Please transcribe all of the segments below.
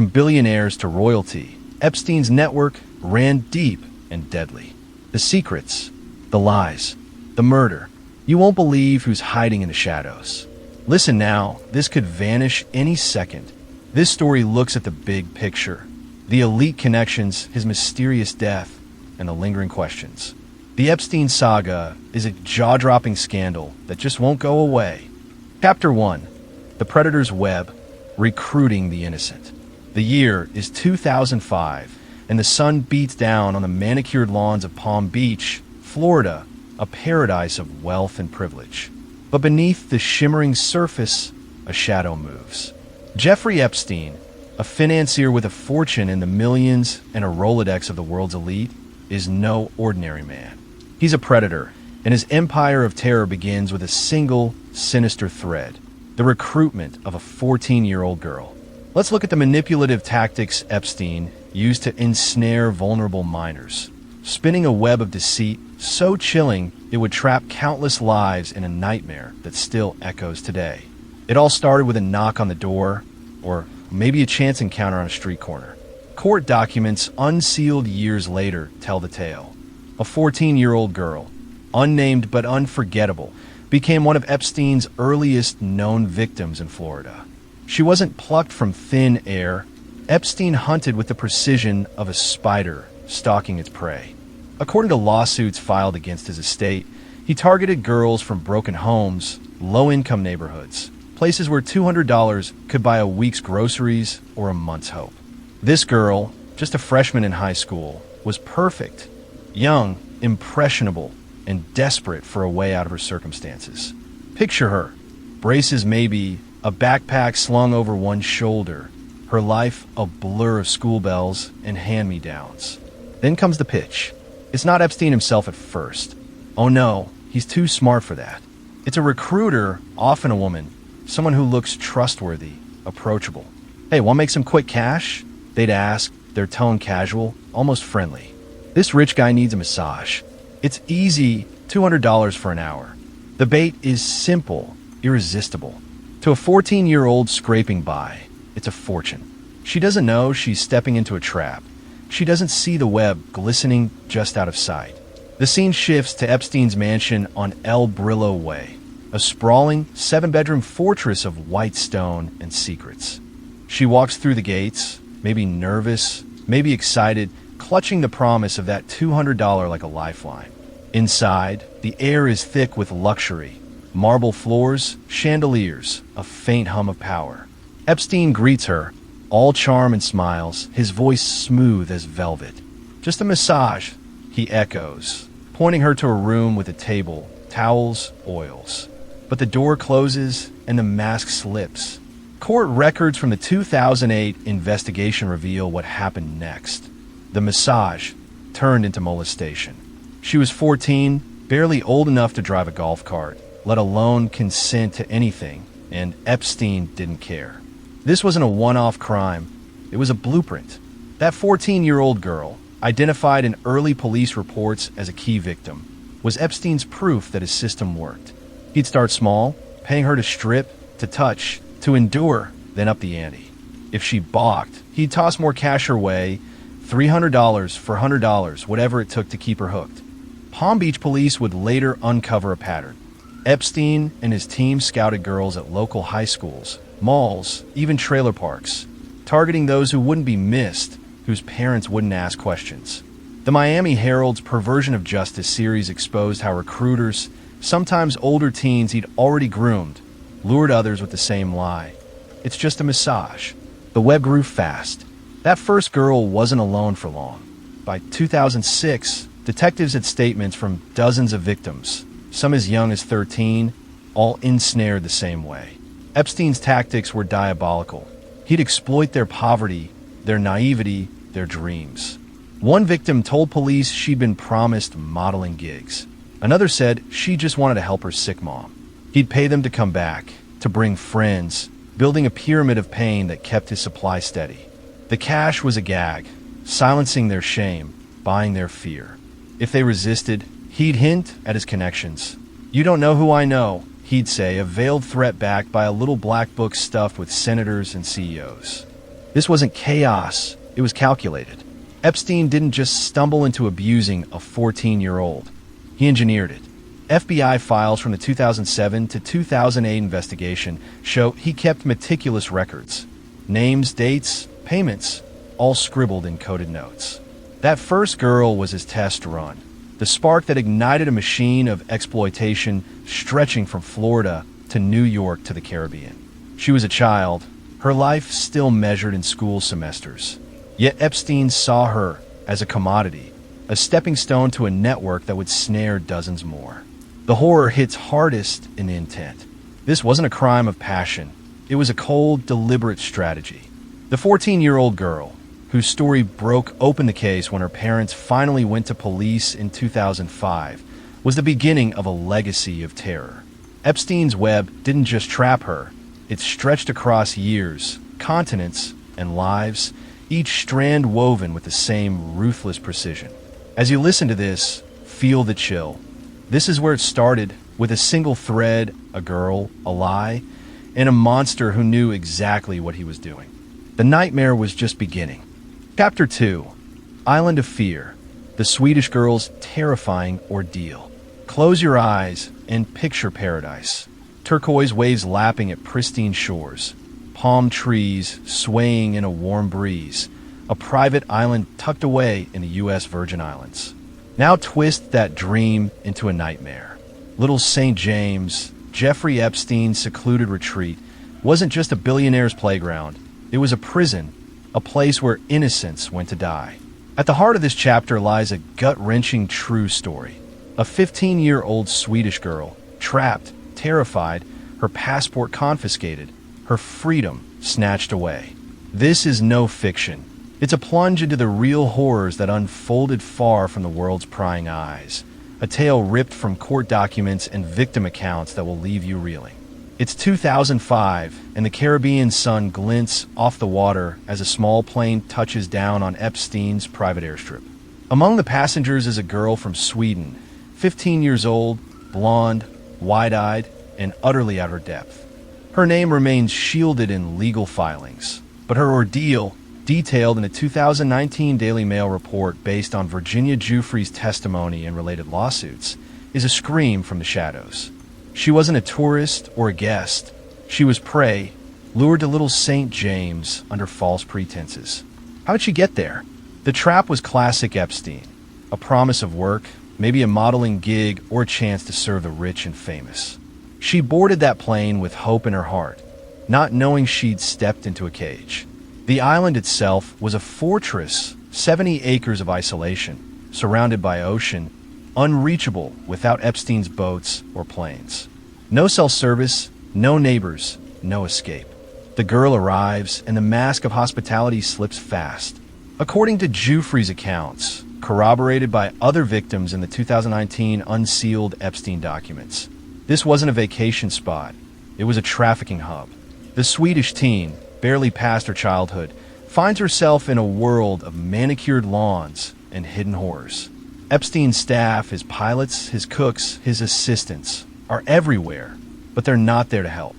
From billionaires to royalty, Epstein's network ran deep and deadly. The secrets, the lies, the murder. You won't believe who's hiding in the shadows. Listen now, this could vanish any second. This story looks at the big picture, the elite connections, his mysterious death, and the lingering questions. The Epstein saga is a jaw-dropping scandal that just won't go away. Chapter 1. The Predator's Web, Recruiting the Innocent. The year is 2005, and the sun beats down on the manicured lawns of Palm Beach, Florida, a paradise of wealth and privilege. But beneath the shimmering surface, a shadow moves. Jeffrey Epstein, a financier with a fortune in the millions and a Rolodex of the world's elite, is no ordinary man. He's a predator, and his empire of terror begins with a single, sinister thread: the recruitment of a 14-year-old girl. Let's look at the manipulative tactics Epstein used to ensnare vulnerable minors, spinning a web of deceit so chilling it would trap countless lives in a nightmare that still echoes today. It all started with a knock on the door, or maybe a chance encounter on a street corner. Court documents unsealed years later tell the tale. A 14-year-old girl, unnamed but unforgettable, became one of Epstein's earliest known victims in Florida. She wasn't plucked from thin air. Epstein hunted with the precision of a spider stalking its prey. According to lawsuits filed against his estate, he targeted girls from broken homes, low-income neighborhoods, places where $200 could buy a week's groceries or a month's hope. This girl, just a freshman in high school, was perfect, young, impressionable, and desperate for a way out of her circumstances. Picture her, braces maybe, a backpack slung over one shoulder, her life a blur of school bells and hand-me-downs. Then comes the pitch. It's not Epstein himself at first. Oh no, he's too smart for that. It's a recruiter, often a woman, someone who looks trustworthy, approachable. Hey, want to make some quick cash? They'd ask, their tone casual, almost friendly. This rich guy needs a massage. It's easy, $200 for an hour. The bait is simple, irresistible. To a 14-year-old scraping by, it's a fortune. She doesn't know she's stepping into a trap. She doesn't see the web glistening just out of sight. The scene shifts to Epstein's mansion on El Brillo Way, a sprawling, 7-bedroom fortress of white stone and secrets. She walks through the gates, maybe nervous, maybe excited, clutching the promise of that $200 like a lifeline. Inside, the air is thick with luxury. Marble floors, chandeliers, a faint hum of power. Epstein greets her, all charm and smiles, his voice smooth as velvet. Just a massage, he echoes, pointing her to a room with a table, towels, oils. But the door closes and the mask slips. Court records from the 2008 investigation reveal what happened next. The massage turned into molestation. She was 14, barely old enough to drive a golf cart, let alone consent to anything, and Epstein didn't care. This wasn't a one-off crime. It was a blueprint. That 14-year-old girl, identified in early police reports as a key victim, was Epstein's proof that his system worked. He'd start small, paying her to strip, to touch, to endure, then up the ante. If she balked, he'd toss more cash her way, $300 for $100, whatever it took to keep her hooked. Palm Beach police would later uncover a pattern. Epstein and his team scouted girls at local high schools, malls, even trailer parks, targeting those who wouldn't be missed, whose parents wouldn't ask questions. The Miami Herald's Perversion of Justice series exposed how recruiters, sometimes older teens he'd already groomed, lured others with the same lie. It's just a massage. The web grew fast. That first girl wasn't alone for long. By 2006, detectives had statements from dozens of victims, some as young as 13, all ensnared the same way. Epstein's tactics were diabolical. He'd exploit their poverty, their naivety, their dreams. One victim told police she'd been promised modeling gigs. Another said she just wanted to help her sick mom. He'd pay them to come back, to bring friends, building a pyramid of pain that kept his supply steady. The cash was a gag, silencing their shame, buying their fear. If they resisted, he'd hint at his connections. "You don't know who I know," he'd say, a veiled threat backed by a little black book stuffed with senators and CEOs. This wasn't chaos, it was calculated. Epstein didn't just stumble into abusing a 14-year-old. He engineered it. FBI files from the 2007 to 2008 investigation show he kept meticulous records. Names, dates, payments, all scribbled in coded notes. That first girl was his test run, the spark that ignited a machine of exploitation stretching from Florida to New York to the Caribbean. She was a child, her life still measured in school semesters. Yet Epstein saw her as a commodity, a stepping stone to a network that would snare dozens more. The horror hits hardest in intent. This wasn't a crime of passion. It was a cold, deliberate strategy. The 14-year-old girl, whose story broke open the case when her parents finally went to police in 2005, was the beginning of a legacy of terror. Epstein's web didn't just trap her. It stretched across years, continents, and lives, each strand woven with the same ruthless precision. As you listen to this, feel the chill. This is where it started, with a single thread, a girl, a lie, and a monster who knew exactly what he was doing. The nightmare was just beginning. Chapter 2. Island of Fear. The Swedish girl's terrifying ordeal. Close your eyes and picture paradise. Turquoise waves lapping at pristine shores. Palm trees swaying in a warm breeze. A private island tucked away in the U.S. Virgin Islands. Now twist that dream into a nightmare. Little St. James, Jeffrey Epstein's secluded retreat, wasn't just a billionaire's playground. It was a prison, a place where innocence went to die. At the heart of this chapter lies a gut-wrenching true story. A 15-year-old Swedish girl, trapped, terrified, her passport confiscated, her freedom snatched away. This is no fiction. It's a plunge into the real horrors that unfolded far from the world's prying eyes. A tale ripped from court documents and victim accounts that will leave you reeling. It's 2005, and the Caribbean sun glints off the water as a small plane touches down on Epstein's private airstrip. Among the passengers is a girl from Sweden, 15 years old, blonde, wide-eyed, and utterly out of her depth. Her name remains shielded in legal filings, but her ordeal, detailed in a 2019 Daily Mail report based on Virginia Giuffre's testimony and related lawsuits, is a scream from the shadows. She wasn't a tourist or a guest. She was prey, lured to Little St. James under false pretenses. How did she get there? The trap was classic Epstein. A promise of work, maybe a modeling gig, or a chance to serve the rich and famous. She boarded that plane with hope in her heart, not knowing she'd stepped into a cage. The island itself was a fortress, 70 acres of isolation, surrounded by ocean, unreachable without Epstein's boats or planes. No cell service, no neighbors, no escape. The girl arrives, and the mask of hospitality slips fast. According to Giuffre's accounts, corroborated by other victims in the 2019 unsealed Epstein documents, this wasn't a vacation spot. It was a trafficking hub. The Swedish teen, barely past her childhood, finds herself in a world of manicured lawns and hidden horrors. Epstein's staff, his pilots, his cooks, his assistants, are everywhere, but they're not there to help.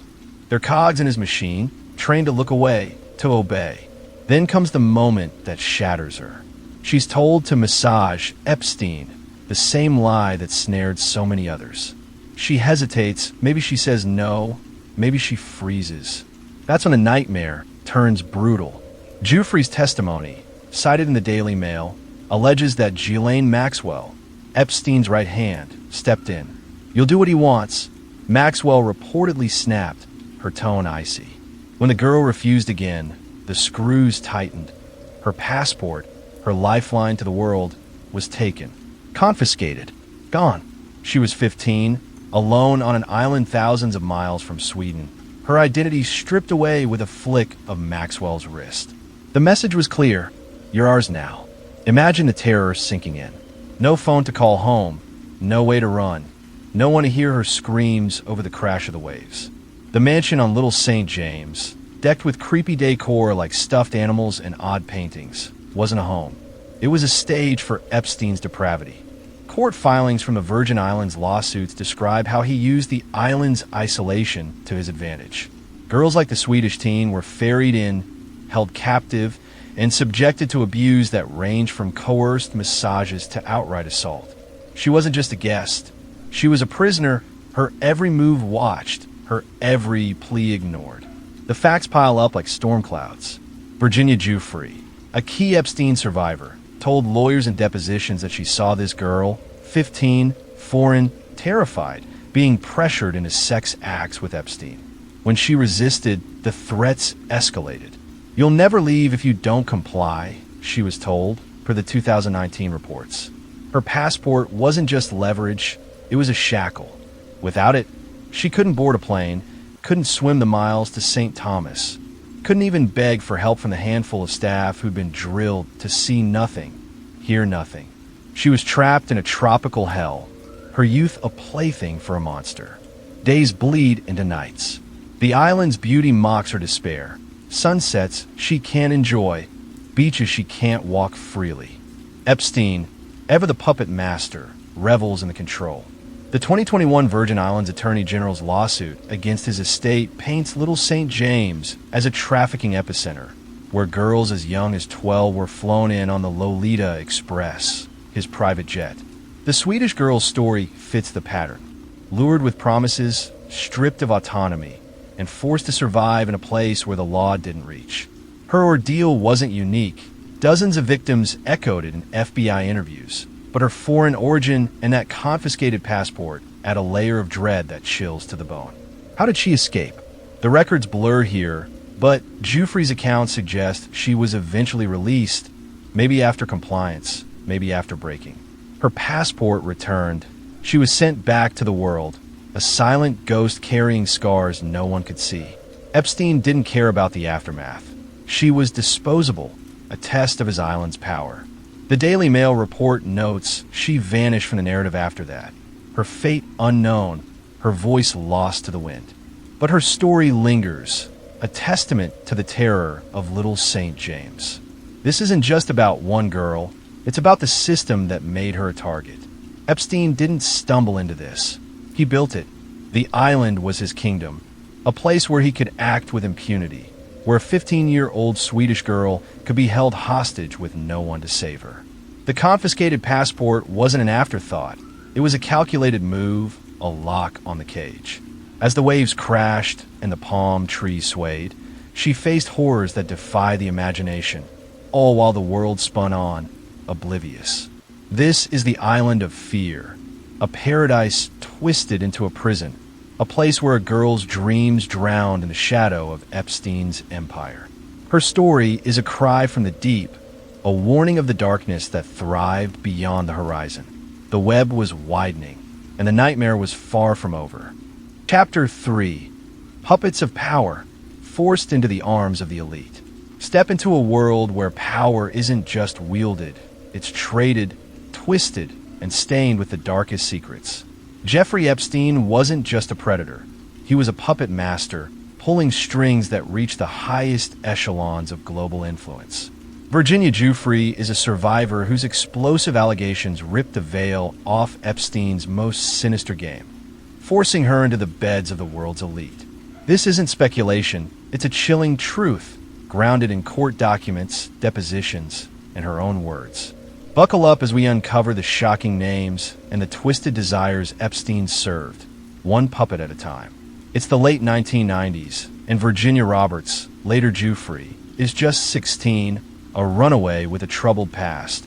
They're cogs in his machine, trained to look away, to obey. Then comes the moment that shatters her. She's told to massage Epstein, the same lie that snared so many others. She hesitates, maybe she says no, maybe she freezes. That's when a nightmare turns brutal. Giuffre's testimony, cited in the Daily Mail, alleges that Ghislaine Maxwell, Epstein's right hand, stepped in. You'll do what he wants. Maxwell reportedly snapped, her tone icy. When the girl refused again, the screws tightened. Her passport, her lifeline to the world, was taken. Confiscated. Gone. She was 15, alone on an island thousands of miles from Sweden. Her identity stripped away with a flick of Maxwell's wrist. The message was clear. You're ours now. Imagine the terror sinking in. No phone to call home. No way to run. No one to hear her screams over the crash of the waves. The mansion on Little St. James, decked with creepy decor like stuffed animals and odd paintings, wasn't a home. It was a stage for Epstein's depravity. Court filings from the Virgin Islands lawsuits describe how he used the island's isolation to his advantage. Girls like the Swedish teen were ferried in, held captive, and subjected to abuse that ranged from coerced massages to outright assault. She wasn't just a guest. She was a prisoner, her every move watched, her every plea ignored. The facts pile up like storm clouds. Virginia Giuffre, a key Epstein survivor, told lawyers in depositions that she saw this girl, 15, foreign, terrified, being pressured into sex acts with Epstein. When she resisted, the threats escalated. "You'll never leave if you don't comply," she was told, per the 2019 reports. Her passport wasn't just leverage, it was a shackle. Without it, she couldn't board a plane, couldn't swim the miles to St. Thomas, couldn't even beg for help from the handful of staff who'd been drilled to see nothing, hear nothing. She was trapped in a tropical hell, her youth a plaything for a monster. Days bleed into nights. The island's beauty mocks her despair. Sunsets she can't enjoy, beaches she can't walk freely. Epstein, ever the puppet master, revels in the control. The 2021 Virgin Islands Attorney General's lawsuit against his estate paints Little St. James as a trafficking epicenter, where girls as young as 12 were flown in on the Lolita Express, his private jet. The Swedish girl's story fits the pattern. Lured with promises, stripped of autonomy, and forced to survive in a place where the law didn't reach. Her ordeal wasn't unique. Dozens of victims echoed it in FBI interviews, but her foreign origin and that confiscated passport add a layer of dread that chills to the bone. How did she escape? The records blur here, but Giuffre's account suggests she was eventually released, maybe after compliance, maybe after breaking. Her passport returned. She was sent back to the world, a silent ghost carrying scars no one could see. Epstein didn't care about the aftermath. She was disposable, a test of his island's power. The Daily Mail report notes she vanished from the narrative after that. Her fate unknown, her voice lost to the wind. But her story lingers, a testament to the terror of Little St. James. This isn't just about one girl, it's about the system that made her a target. Epstein didn't stumble into this. He built it. The island was his kingdom, a place where he could act with impunity, where a 15-year-old Swedish girl could be held hostage with no one to save her. The confiscated passport wasn't an afterthought. It was a calculated move, a lock on the cage. As the waves crashed and the palm trees swayed, she faced horrors that defy the imagination, all while the world spun on, oblivious. This is the island of fear, a paradise twisted into a prison, a place where a girl's dreams drowned in the shadow of Epstein's empire. Her story is a cry from the deep, a warning of the darkness that thrived beyond the horizon. The web was widening, and the nightmare was far from over. Chapter 3. Puppets of Power, forced into the arms of the elite. Step into a world where power isn't just wielded, it's traded, twisted, and stained with the darkest secrets. Jeffrey Epstein wasn't just a predator. He was a puppet master, pulling strings that reached the highest echelons of global influence. Virginia Giuffre is a survivor whose explosive allegations ripped the veil off Epstein's most sinister game, forcing her into the beds of the world's elite. This isn't speculation, it's a chilling truth, grounded in court documents, depositions, and her own words. Buckle up as we uncover the shocking names and the twisted desires Epstein served, one puppet at a time. It's the late 1990s, and Virginia Roberts, later Giuffre, is just 16, a runaway with a troubled past,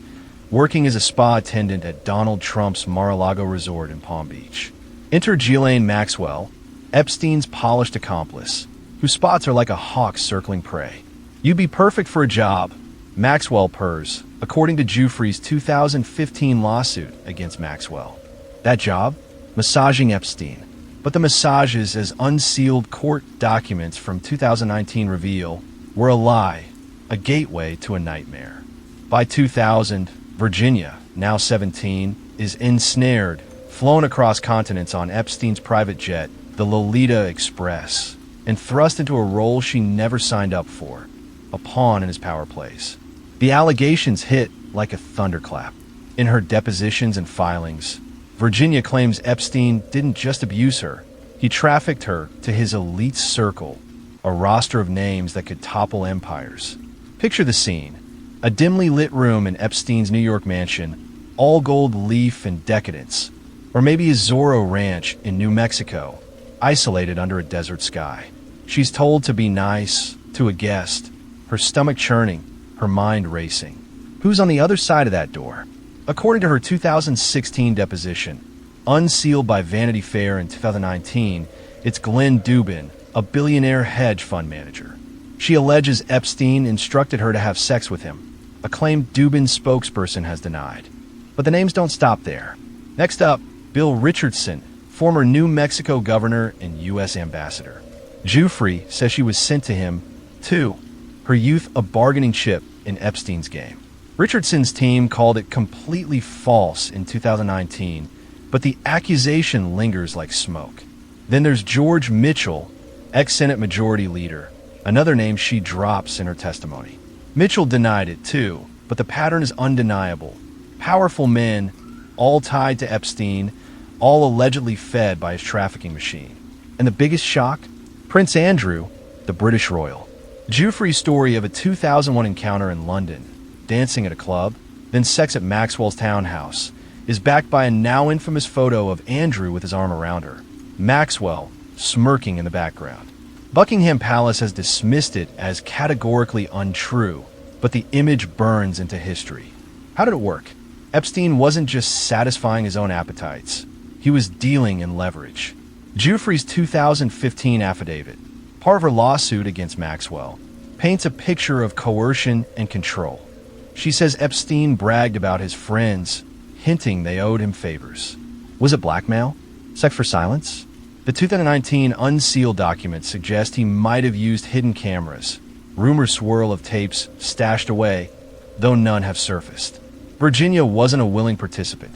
working as a spa attendant at Donald Trump's Mar-a-Lago resort in Palm Beach. Enter Ghislaine Maxwell, Epstein's polished accomplice, whose spots are like a hawk circling prey. "You'd be perfect for a job," Maxwell purrs, according to Giuffre's 2015 lawsuit against Maxwell. That job? Massaging Epstein. But the massages, as unsealed court documents from 2019 reveal, were a lie, a gateway to a nightmare. By 2000, Virginia, now 17, is ensnared, flown across continents on Epstein's private jet, the Lolita Express, and thrust into a role she never signed up for, a pawn in his power plays. The allegations hit like a thunderclap. In her depositions and filings, Virginia claims Epstein didn't just abuse her, he trafficked her to his elite circle, a roster of names that could topple empires. Picture the scene. A dimly lit room in Epstein's New York mansion, all gold leaf and decadence. Or maybe a Zorro ranch in New Mexico, isolated under a desert sky. She's told to be nice to a guest, her stomach churning, her mind racing. Who's on the other side of that door? According to her 2016 deposition, unsealed by Vanity Fair in 2019, it's Glenn Dubin, a billionaire hedge fund manager. She alleges Epstein instructed her to have sex with him. A claim Dubin's spokesperson has denied. But the names don't stop there. Next up, Bill Richardson, former New Mexico governor and U.S. ambassador. Giuffre says she was sent to him, too. Her youth a bargaining chip in Epstein's game. Richardson's team called it completely false in 2019, but the accusation lingers like smoke. Then there's George Mitchell, ex-Senate Majority Leader, another name she drops in her testimony. Mitchell denied it too, but the pattern is undeniable. Powerful men, all tied to Epstein, all allegedly fed by his trafficking machine. And the biggest shock? Prince Andrew, the British royal. Giuffre's story of a 2001 encounter in London, dancing at a club, then sex at Maxwell's townhouse, is backed by a now infamous photo of Andrew with his arm around her. Maxwell, smirking in the background. Buckingham Palace has dismissed it as categorically untrue, but the image burns into history. How did it work? Epstein wasn't just satisfying his own appetites. He was dealing in leverage. Giuffre's 2015 affidavit, part of her lawsuit against Maxwell, paints a picture of coercion and control. She says Epstein bragged about his friends, hinting they owed him favors. Was it blackmail? Sex for silence? The 2019 unsealed documents suggest he might have used hidden cameras. Rumors swirl of tapes stashed away, though none have surfaced. Virginia wasn't a willing participant.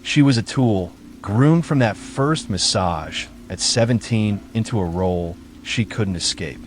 She was a tool, groomed from that first massage at 17 into a role she couldn't escape.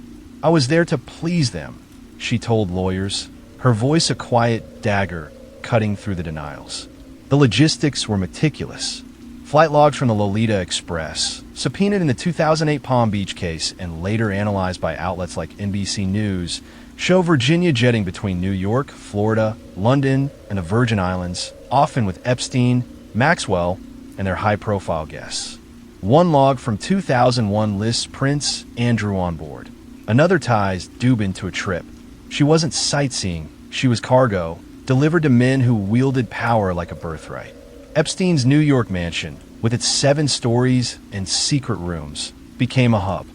I was there to please them, she told lawyers, her voice a quiet dagger cutting through the denials. The logistics were meticulous. Flight logs from the Lolita Express, subpoenaed in the 2008 Palm Beach case and later analyzed by outlets like NBC News, show Virginia jetting between New York, Florida, London, and the Virgin Islands, often with Epstein, Maxwell, and their high-profile guests. One log from 2001 lists Prince Andrew on board. Another ties Dubin to a trip. She wasn't sightseeing, she was cargo, delivered to men who wielded power like a birthright. Epstein's New York mansion, with its 7 stories and secret rooms, became a hub.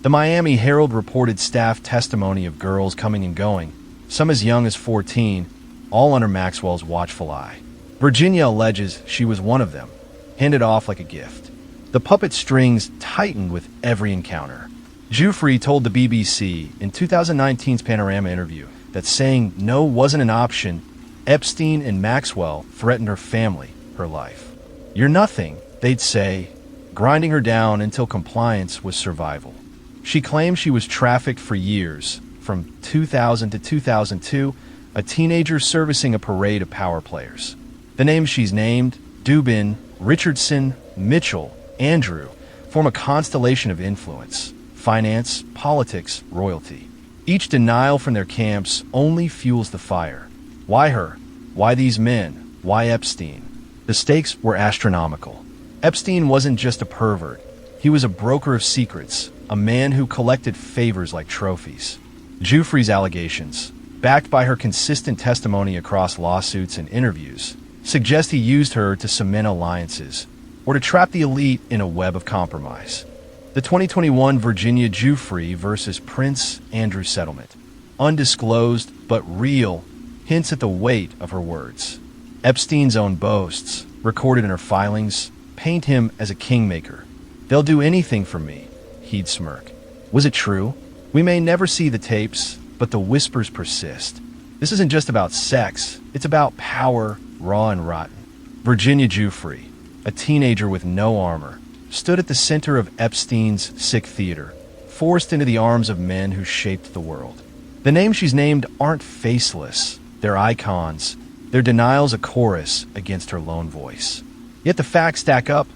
The Miami Herald reported staff testimony of girls coming and going, some as young as 14, all under Maxwell's watchful eye. Virginia alleges she was one of them, handed off like a gift. The puppet strings tightened with every encounter. Giuffre told the BBC in 2019's Panorama interview that saying no wasn't an option. Epstein and Maxwell threatened her family, her life. You're nothing, they'd say, grinding her down until compliance was survival. She claimed she was trafficked for years, from 2000 to 2002, a teenager servicing a parade of power players. The names she's named, Dubin, Richardson, Mitchell, Andrew, form a constellation of influence, finance, politics, royalty. Each denial from their camps only fuels the fire. Why her? Why these men? Why Epstein? The stakes were astronomical. Epstein wasn't just a pervert. He was a broker of secrets, a man who collected favors like trophies. Giuffre's allegations, backed by her consistent testimony across lawsuits and interviews, suggest he used her to cement alliances or to trap the elite in a web of compromise. The 2021 Virginia Giuffre versus Prince Andrew settlement, undisclosed but real, hints at the weight of her words. Epstein's own boasts, recorded in her filings, paint him as a kingmaker. They'll do anything for me, he'd smirk. Was it true? We may never see the tapes, but the whispers persist. This isn't just about sex, it's about power, raw and rotten. Virginia Giuffre, a teenager with no armor, stood at the center of Epstein's sick theater, forced into the arms of men who shaped the world. The names she's named aren't faceless, they're icons, their denials a chorus against her lone voice. Yet the facts stack up,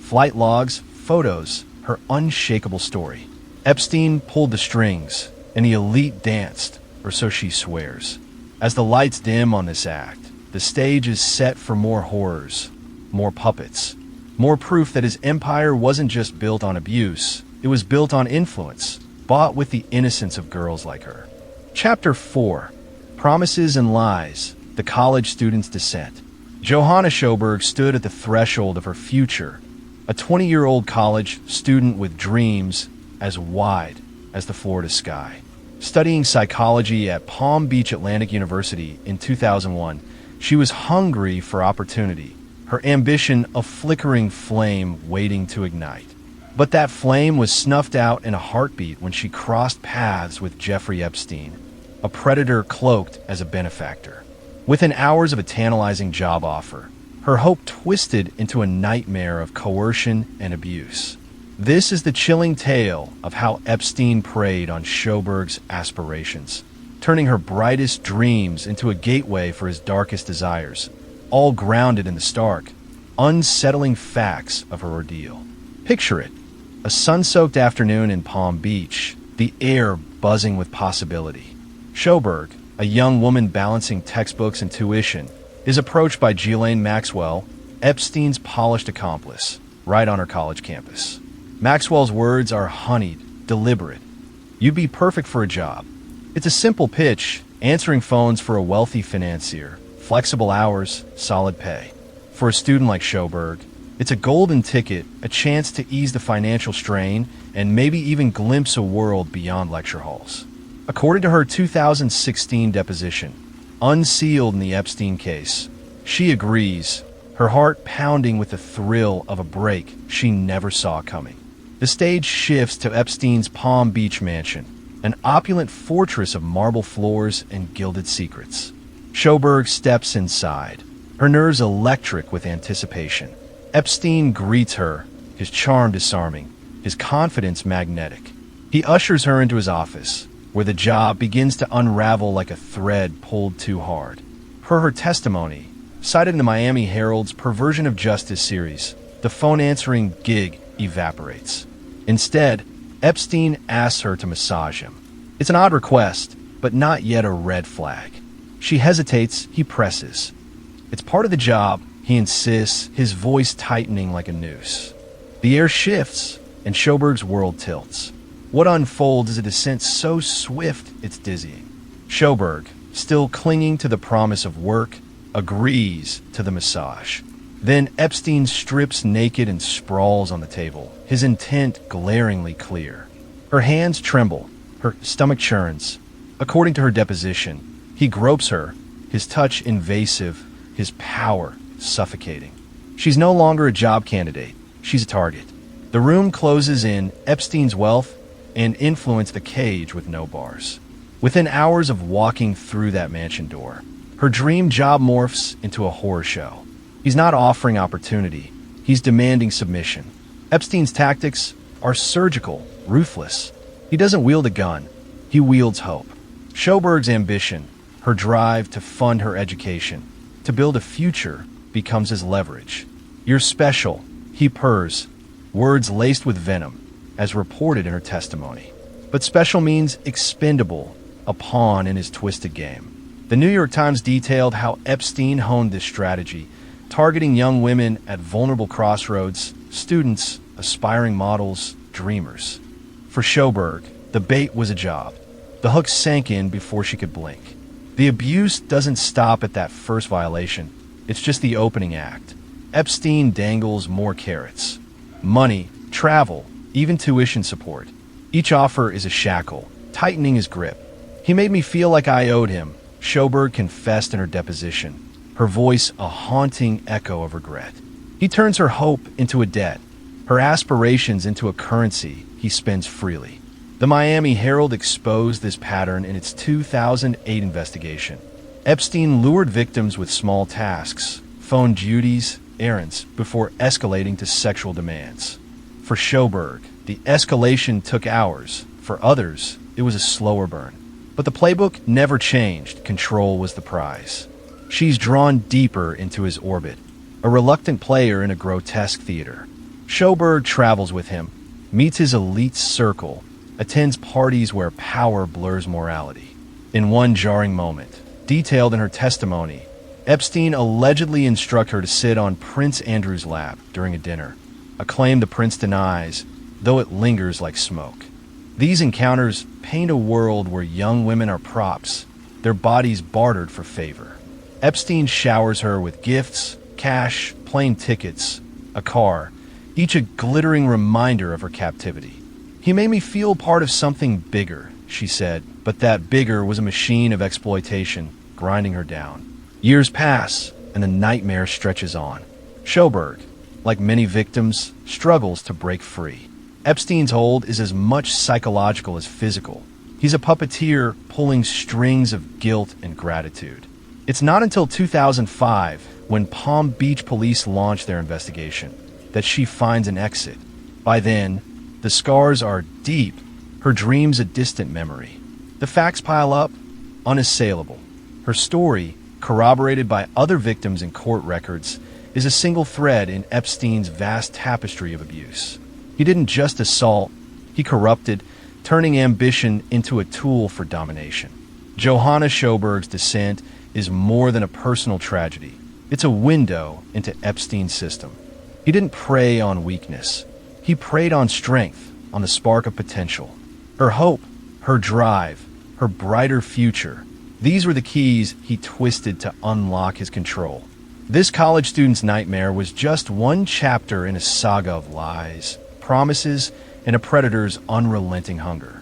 flight logs, photos, her unshakable story. Epstein pulled the strings, and the elite danced, or so she swears. As the lights dim on this act, the stage is set for more horrors, more puppets, more proof that his empire wasn't just built on abuse, it was built on influence, bought with the innocence of girls like her. Chapter 4. Promises and Lies, the College Student's Descent. Johanna Sjoberg stood at the threshold of her future, a 20-year-old college student with dreams as wide as the Florida sky. Studying psychology at Palm Beach Atlantic University in 2001, she was hungry for opportunity, her ambition a flickering flame waiting to ignite. But that flame was snuffed out in a heartbeat when she crossed paths with Jeffrey Epstein, a predator cloaked as a benefactor. Within hours of a tantalizing job offer, her hope twisted into a nightmare of coercion and abuse. This is the chilling tale of how Epstein preyed on Sjoberg's aspirations, turning her brightest dreams into a gateway for his darkest desires, all grounded in the stark, unsettling facts of her ordeal. Picture it, a sun-soaked afternoon in Palm Beach, the air buzzing with possibility. Sjoberg, a young woman balancing textbooks and tuition, is approached by Ghislaine Maxwell, Epstein's polished accomplice, right on her college campus. Maxwell's words are honeyed, deliberate. You'd be perfect for a job. It's a simple pitch, answering phones for a wealthy financier, flexible hours, solid pay. For a student like Sjoberg, it's a golden ticket, a chance to ease the financial strain, and maybe even glimpse a world beyond lecture halls. According to her 2016 deposition, unsealed in the Epstein case, she agrees, her heart pounding with the thrill of a break she never saw coming. The stage shifts to Epstein's Palm Beach mansion, an opulent fortress of marble floors and gilded secrets. Sjoberg steps inside, her nerves electric with anticipation. Epstein greets her, his charm disarming, his confidence magnetic. He ushers her into his office, where the job begins to unravel like a thread pulled too hard. Per her testimony, cited in the Miami Herald's Perversion of Justice series, the phone-answering gig evaporates. Instead, Epstein asks her to massage him. It's an odd request, but not yet a red flag. She hesitates, he presses. It's part of the job, he insists, his voice tightening like a noose. The air shifts, and Sjoberg's world tilts. What unfolds is a descent so swift it's dizzying. Sjoberg, still clinging to the promise of work, agrees to the massage. Then Epstein strips naked and sprawls on the table, his intent glaringly clear. Her hands tremble, her stomach churns. According to her deposition, he gropes her, his touch invasive, his power suffocating. She's no longer a job candidate, she's a target. The room closes in, Epstein's wealth and influence the cage with no bars. Within hours of walking through that mansion door, her dream job morphs into a horror show. He's not offering opportunity, he's demanding submission. Epstein's tactics are surgical, ruthless. He doesn't wield a gun, he wields hope. Sjoberg's ambition, her drive to fund her education, to build a future, becomes his leverage. You're special, he purrs, words laced with venom, as reported in her testimony. But special means expendable, a pawn in his twisted game. The New York Times detailed how Epstein honed this strategy, targeting young women at vulnerable crossroads, students, aspiring models, dreamers. For Sjoberg, the bait was a job. The hook sank in before she could blink. The abuse doesn't stop at that first violation. It's just the opening act. Epstein dangles more carrots. Money, travel, even tuition support. Each offer is a shackle, tightening his grip. He made me feel like I owed him, Sjoberg confessed in her deposition, her voice a haunting echo of regret. He turns her hope into a debt, her aspirations into a currency he spends freely. The Miami Herald exposed this pattern in its 2008 investigation. Epstein lured victims with small tasks, phone duties, errands, before escalating to sexual demands. For Sjoberg, the escalation took hours. For others, it was a slower burn. But the playbook never changed. Control was the prize. She's drawn deeper into his orbit, a reluctant player in a grotesque theater. Sjoberg travels with him, meets his elite circle, attends parties where power blurs morality. In one jarring moment, detailed in her testimony, Epstein allegedly instructed her to sit on Prince Andrew's lap during a dinner, a claim the prince denies, though it lingers like smoke. These encounters paint a world where young women are props, their bodies bartered for favor. Epstein showers her with gifts, cash, plane tickets, a car, each a glittering reminder of her captivity. "He made me feel part of something bigger," she said, but that bigger was a machine of exploitation, grinding her down. Years pass, and the nightmare stretches on. Schoberg, like many victims, struggles to break free. Epstein's hold is as much psychological as physical. He's a puppeteer pulling strings of guilt and gratitude. It's not until 2005, when Palm Beach police launch their investigation, that she finds an exit. By then, the scars are deep, her dreams a distant memory. The facts pile up, unassailable. Her story, corroborated by other victims and court records, is a single thread in Epstein's vast tapestry of abuse. He didn't just assault, he corrupted, turning ambition into a tool for domination. Johanna Schoberg's descent is more than a personal tragedy. It's a window into Epstein's system. He didn't prey on weakness. He preyed on strength, on the spark of potential. Her hope, her drive, her brighter future. These were the keys he twisted to unlock his control. This college student's nightmare was just one chapter in a saga of lies, promises, and a predator's unrelenting hunger.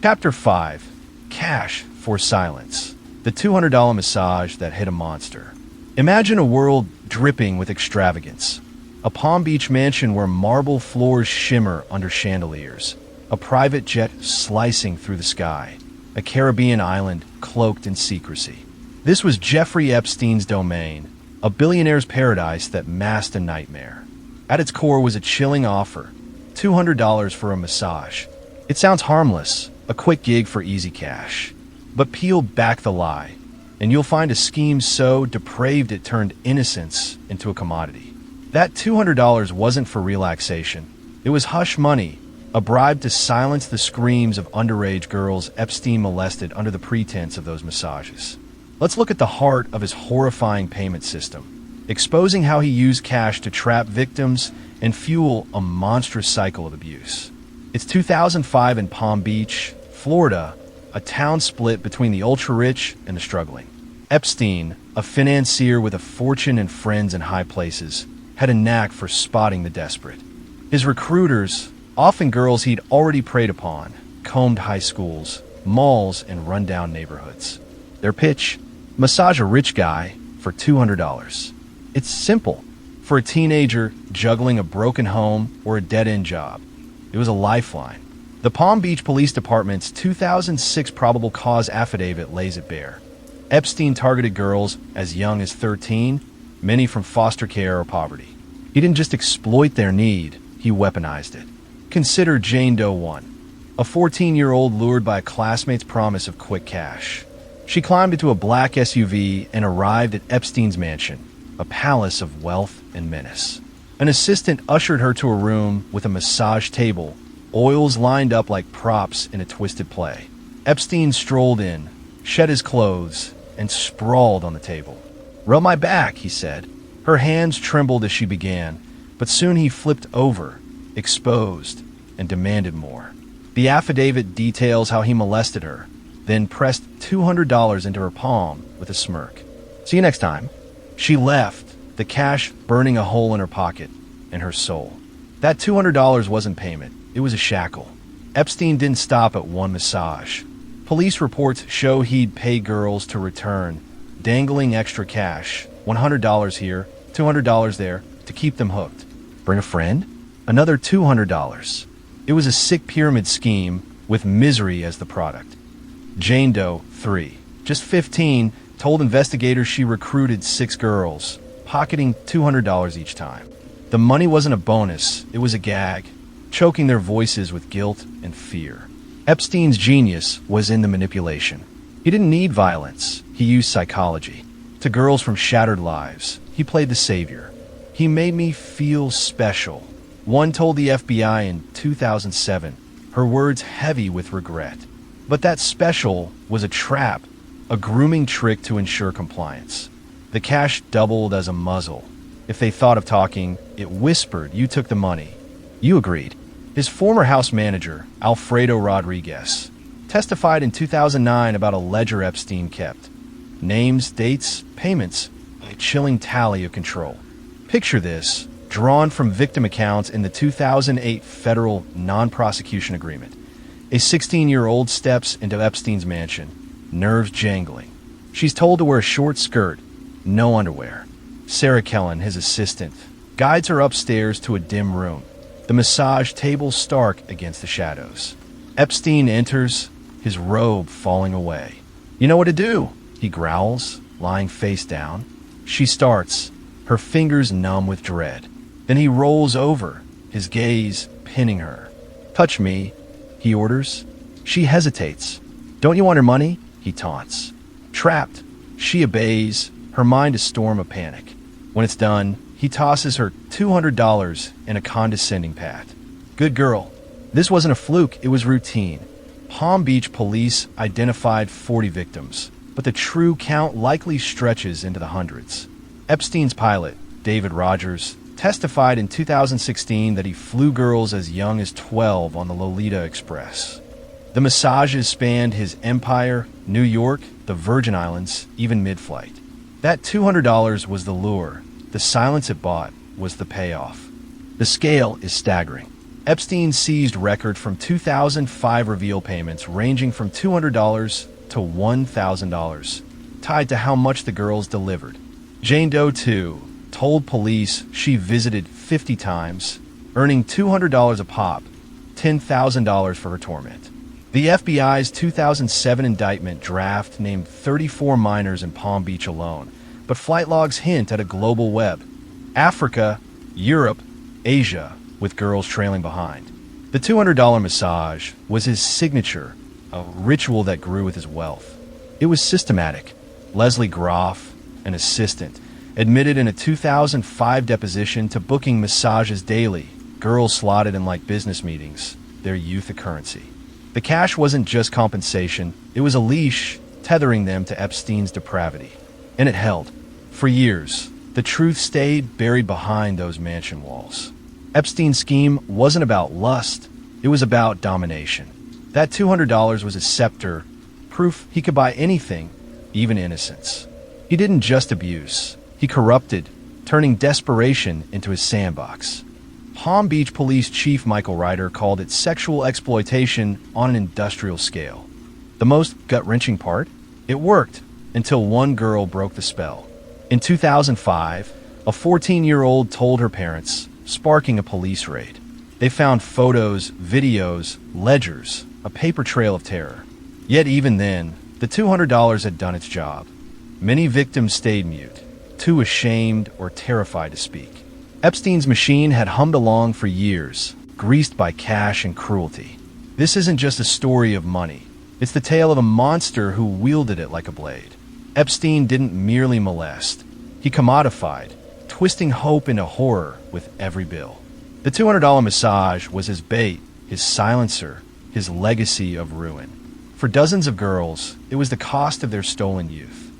Chapter 5. Cash for Silence. The $200 massage that hit a monster. Imagine a world dripping with extravagance. A Palm Beach mansion where marble floors shimmer under chandeliers. A private jet slicing through the sky. A Caribbean island cloaked in secrecy. This was Jeffrey Epstein's domain, a billionaire's paradise that masked a nightmare. At its core was a chilling offer, $200 for a massage. It sounds harmless, a quick gig for easy cash. But peel back the lie, and you'll find a scheme so depraved it turned innocence into a commodity. That $200 wasn't for relaxation. It was hush money, a bribe to silence the screams of underage girls Epstein molested under the pretense of those massages. Let's look at the heart of his horrifying payment system, exposing how he used cash to trap victims and fuel a monstrous cycle of abuse. It's 2005 in Palm Beach, Florida, a town split between the ultra-rich and the struggling. Epstein, a financier with a fortune and friends in high places, had a knack for spotting the desperate. His recruiters, often girls he'd already preyed upon, combed high schools, malls, and rundown neighborhoods. Their pitch: massage a rich guy for $200. It's simple. For a teenager juggling a broken home or a dead-end job, it was a lifeline. The Palm Beach Police Department's 2006 probable cause affidavit lays it bare. Epstein targeted girls as young as 13, many from foster care or poverty. He didn't just exploit their need, he weaponized it. Consider Jane Doe 1, a 14-year-old lured by a classmate's promise of quick cash. She climbed into a black SUV and arrived at Epstein's mansion, a palace of wealth and menace. An assistant ushered her to a room with a massage table, oils lined up like props in a twisted play. Epstein strolled in, shed his clothes, and sprawled on the table. "Rub my back," he said. Her hands trembled as she began, but soon he flipped over, exposed, and demanded more. The affidavit details how he molested her, then pressed $200 into her palm with a smirk. "See you next time." She left, the cash burning a hole in her pocket and her soul. That $200 wasn't payment. It was a shackle. Epstein didn't stop at one massage. Police reports show he'd pay girls to return, dangling extra cash, $100 here, $200 there, to keep them hooked. Bring a friend? Another $200. It was a sick pyramid scheme with misery as the product. Jane Doe 3, just 15, told investigators she recruited 6 girls, pocketing $200 each time. The money wasn't a bonus, it was a gag, choking their voices with guilt and fear. Epstein's genius was in the manipulation. He didn't need violence, he used psychology. To girls from shattered lives, he played the savior. "He made me feel special," one told the FBI in 2007, her words heavy with regret. But that special was a trap, a grooming trick to ensure compliance. The cash doubled as a muzzle. If they thought of talking, it whispered you took the money. You agreed. His former house manager, Alfredo Rodriguez, testified in 2009 about a ledger Epstein kept. Names, dates, payments, a chilling tally of control. Picture this, drawn from victim accounts in the 2008 federal non-prosecution agreement. A 16-year-old steps into Epstein's mansion, nerves jangling. She's told to wear a short skirt, no underwear. Sarah Kellen, his assistant, guides her upstairs to a dim room, the massage table stark against the shadows. Epstein enters, his robe falling away. "You know what to do," he growls, lying face down. She starts, her fingers numb with dread. Then he rolls over, his gaze pinning her. "Touch me," he orders. She hesitates. "Don't you want her money?" he taunts. Trapped, she obeys, her mind a storm of panic. When it's done, he tosses her $200 in a condescending pat. "Good girl." This wasn't a fluke, it was routine. Palm Beach police identified 40 victims, but the true count likely stretches into the hundreds. Epstein's pilot, David Rogers, testified in 2016 that he flew girls as young as 12 on the Lolita Express. The massages spanned his empire, New York, the Virgin Islands, even mid-flight. That $200 was the lure. The silence it bought was the payoff. The scale is staggering. Epstein seized record from 2005 reveal payments ranging from $200 to $1,000, tied to how much the girls delivered. Jane Doe, too, told police she visited 50 times, earning $200 a pop, $10,000 for her torment. The FBI's 2007 indictment draft named 34 minors in Palm Beach alone, but flight logs hint at a global web. Africa, Europe, Asia, with girls trailing behind. The $200 massage was his signature, a ritual that grew with his wealth. It was systematic. Leslie Groff, an assistant, admitted in a 2005 deposition to booking massages daily, girls slotted in like business meetings, their youth a currency. The cash wasn't just compensation, it was a leash tethering them to Epstein's depravity. And it held. For years, the truth stayed buried behind those mansion walls. Epstein's scheme wasn't about lust, it was about domination. That $200 was a scepter, proof he could buy anything, even innocence. He didn't just abuse, he corrupted, turning desperation into his sandbox. Palm Beach Police Chief Michael Ryder called it sexual exploitation on an industrial scale. The most gut-wrenching part? It worked, until one girl broke the spell. In 2005, a 14-year-old told her parents, sparking a police raid. They found photos, videos, ledgers, a paper trail of terror. Yet even then, the $200 had done its job. Many victims stayed mute, too ashamed or terrified to speak. Epstein's machine had hummed along for years, greased by cash and cruelty. This isn't just a story of money. It's the tale of a monster who wielded it like a blade. Epstein didn't merely molest. He commodified, twisting hope into horror with every bill. The $200 massage was his bait, his silencer, his legacy of ruin. For dozens of girls, it was the cost of their stolen youth.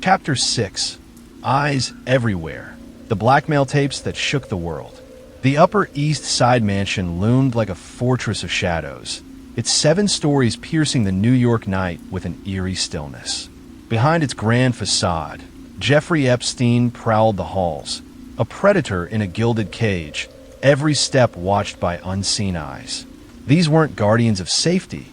Chapter 6. Eyes Everywhere. The blackmail tapes that shook the world. The Upper East Side mansion loomed like a fortress of shadows, its 7 stories piercing the New York night with an eerie stillness. Behind its grand facade, Jeffrey Epstein prowled the halls, a predator in a gilded cage, every step watched by unseen eyes. These weren't guardians of safety,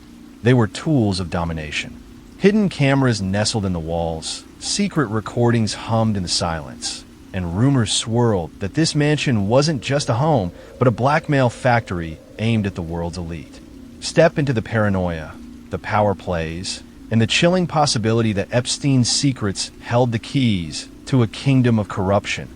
they were tools of domination. Hidden cameras nestled in the walls, secret recordings hummed in the silence, and rumors swirled that this mansion wasn't just a home, but a blackmail factory aimed at the world's elite. Step into the paranoia, the power plays, and the chilling possibility that Epstein's secrets held the keys to a kingdom of corruption,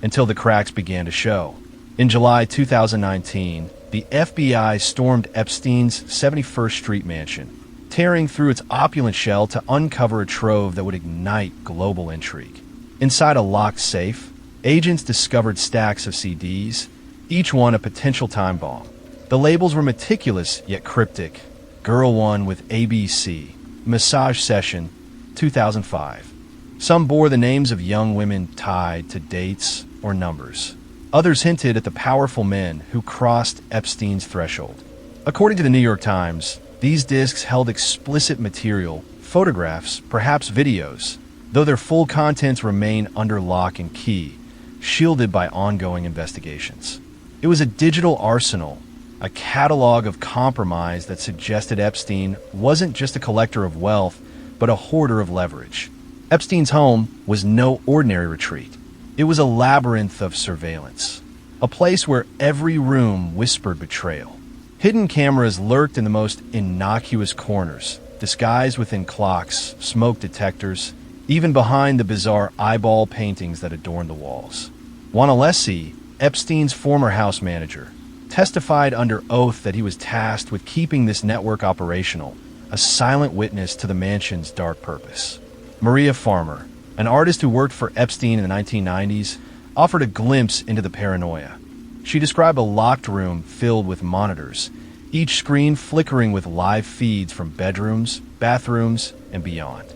until the cracks began to show. In July 2019, the FBI stormed Epstein's 71st Street mansion, tearing through its opulent shell to uncover a trove that would ignite global intrigue. Inside a locked safe, agents discovered stacks of CDs, each one a potential time bomb. The labels were meticulous yet cryptic. Girl 1 with ABC, Massage Session, 2005. Some bore the names of young women tied to dates or numbers. Others hinted at the powerful men who crossed Epstein's threshold. According to the New York Times, these discs held explicit material, photographs, perhaps videos, though their full contents remain under lock and key, shielded by ongoing investigations. It was a digital arsenal, a catalog of compromise that suggested Epstein wasn't just a collector of wealth, but a hoarder of leverage. Epstein's home was no ordinary retreat. It was a labyrinth of surveillance, a place where every room whispered betrayal. Hidden cameras lurked in the most innocuous corners, disguised within clocks, smoke detectors, even behind the bizarre eyeball paintings that adorned the walls. Wanalesi, Epstein's former house manager, testified under oath that he was tasked with keeping this network operational, a silent witness to the mansion's dark purpose. Maria Farmer, an artist who worked for Epstein in the 1990s, offered a glimpse into the paranoia. She described a locked room filled with monitors, each screen flickering with live feeds from bedrooms, bathrooms, and beyond.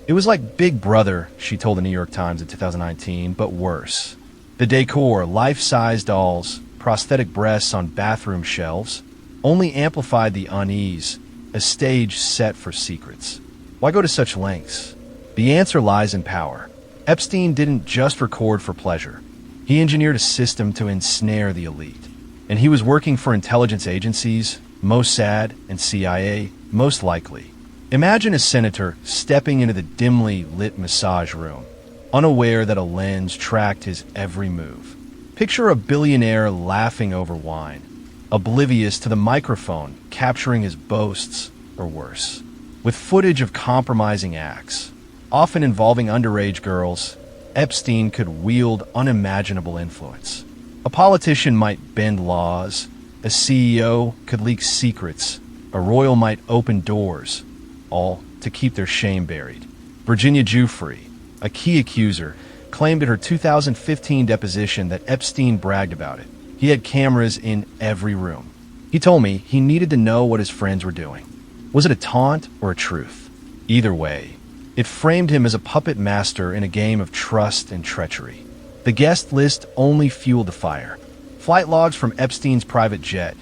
It was like Big Brother, she told the New York Times in 2019, but worse. The Decor, life-size dolls, prosthetic breasts on bathroom shelves, only amplified the unease, a stage set for secrets. Why go to such lengths? The answer lies in power. Epstein didn't just record for pleasure. He engineered a system to ensnare the elite. And he was working for intelligence agencies, Mossad and CIA, most likely. Imagine a senator stepping into the dimly lit massage room, unaware that a lens tracked his every move. Picture a billionaire laughing over wine, oblivious to the microphone capturing his boasts, or worse. With footage of compromising acts, often involving underage girls, Epstein could wield unimaginable influence. A politician might bend laws, a CEO could leak secrets, a royal might open doors, all to keep their shame buried. Virginia Giuffre, a key accuser, claimed in her 2015 deposition that Epstein bragged about it. He had cameras in every room. He told me he needed to know what his friends were doing. Was it a taunt or a truth? Either way, it framed him as a puppet master in a game of trust and treachery. The guest list only fueled the fire. Flight logs from Epstein's private jet,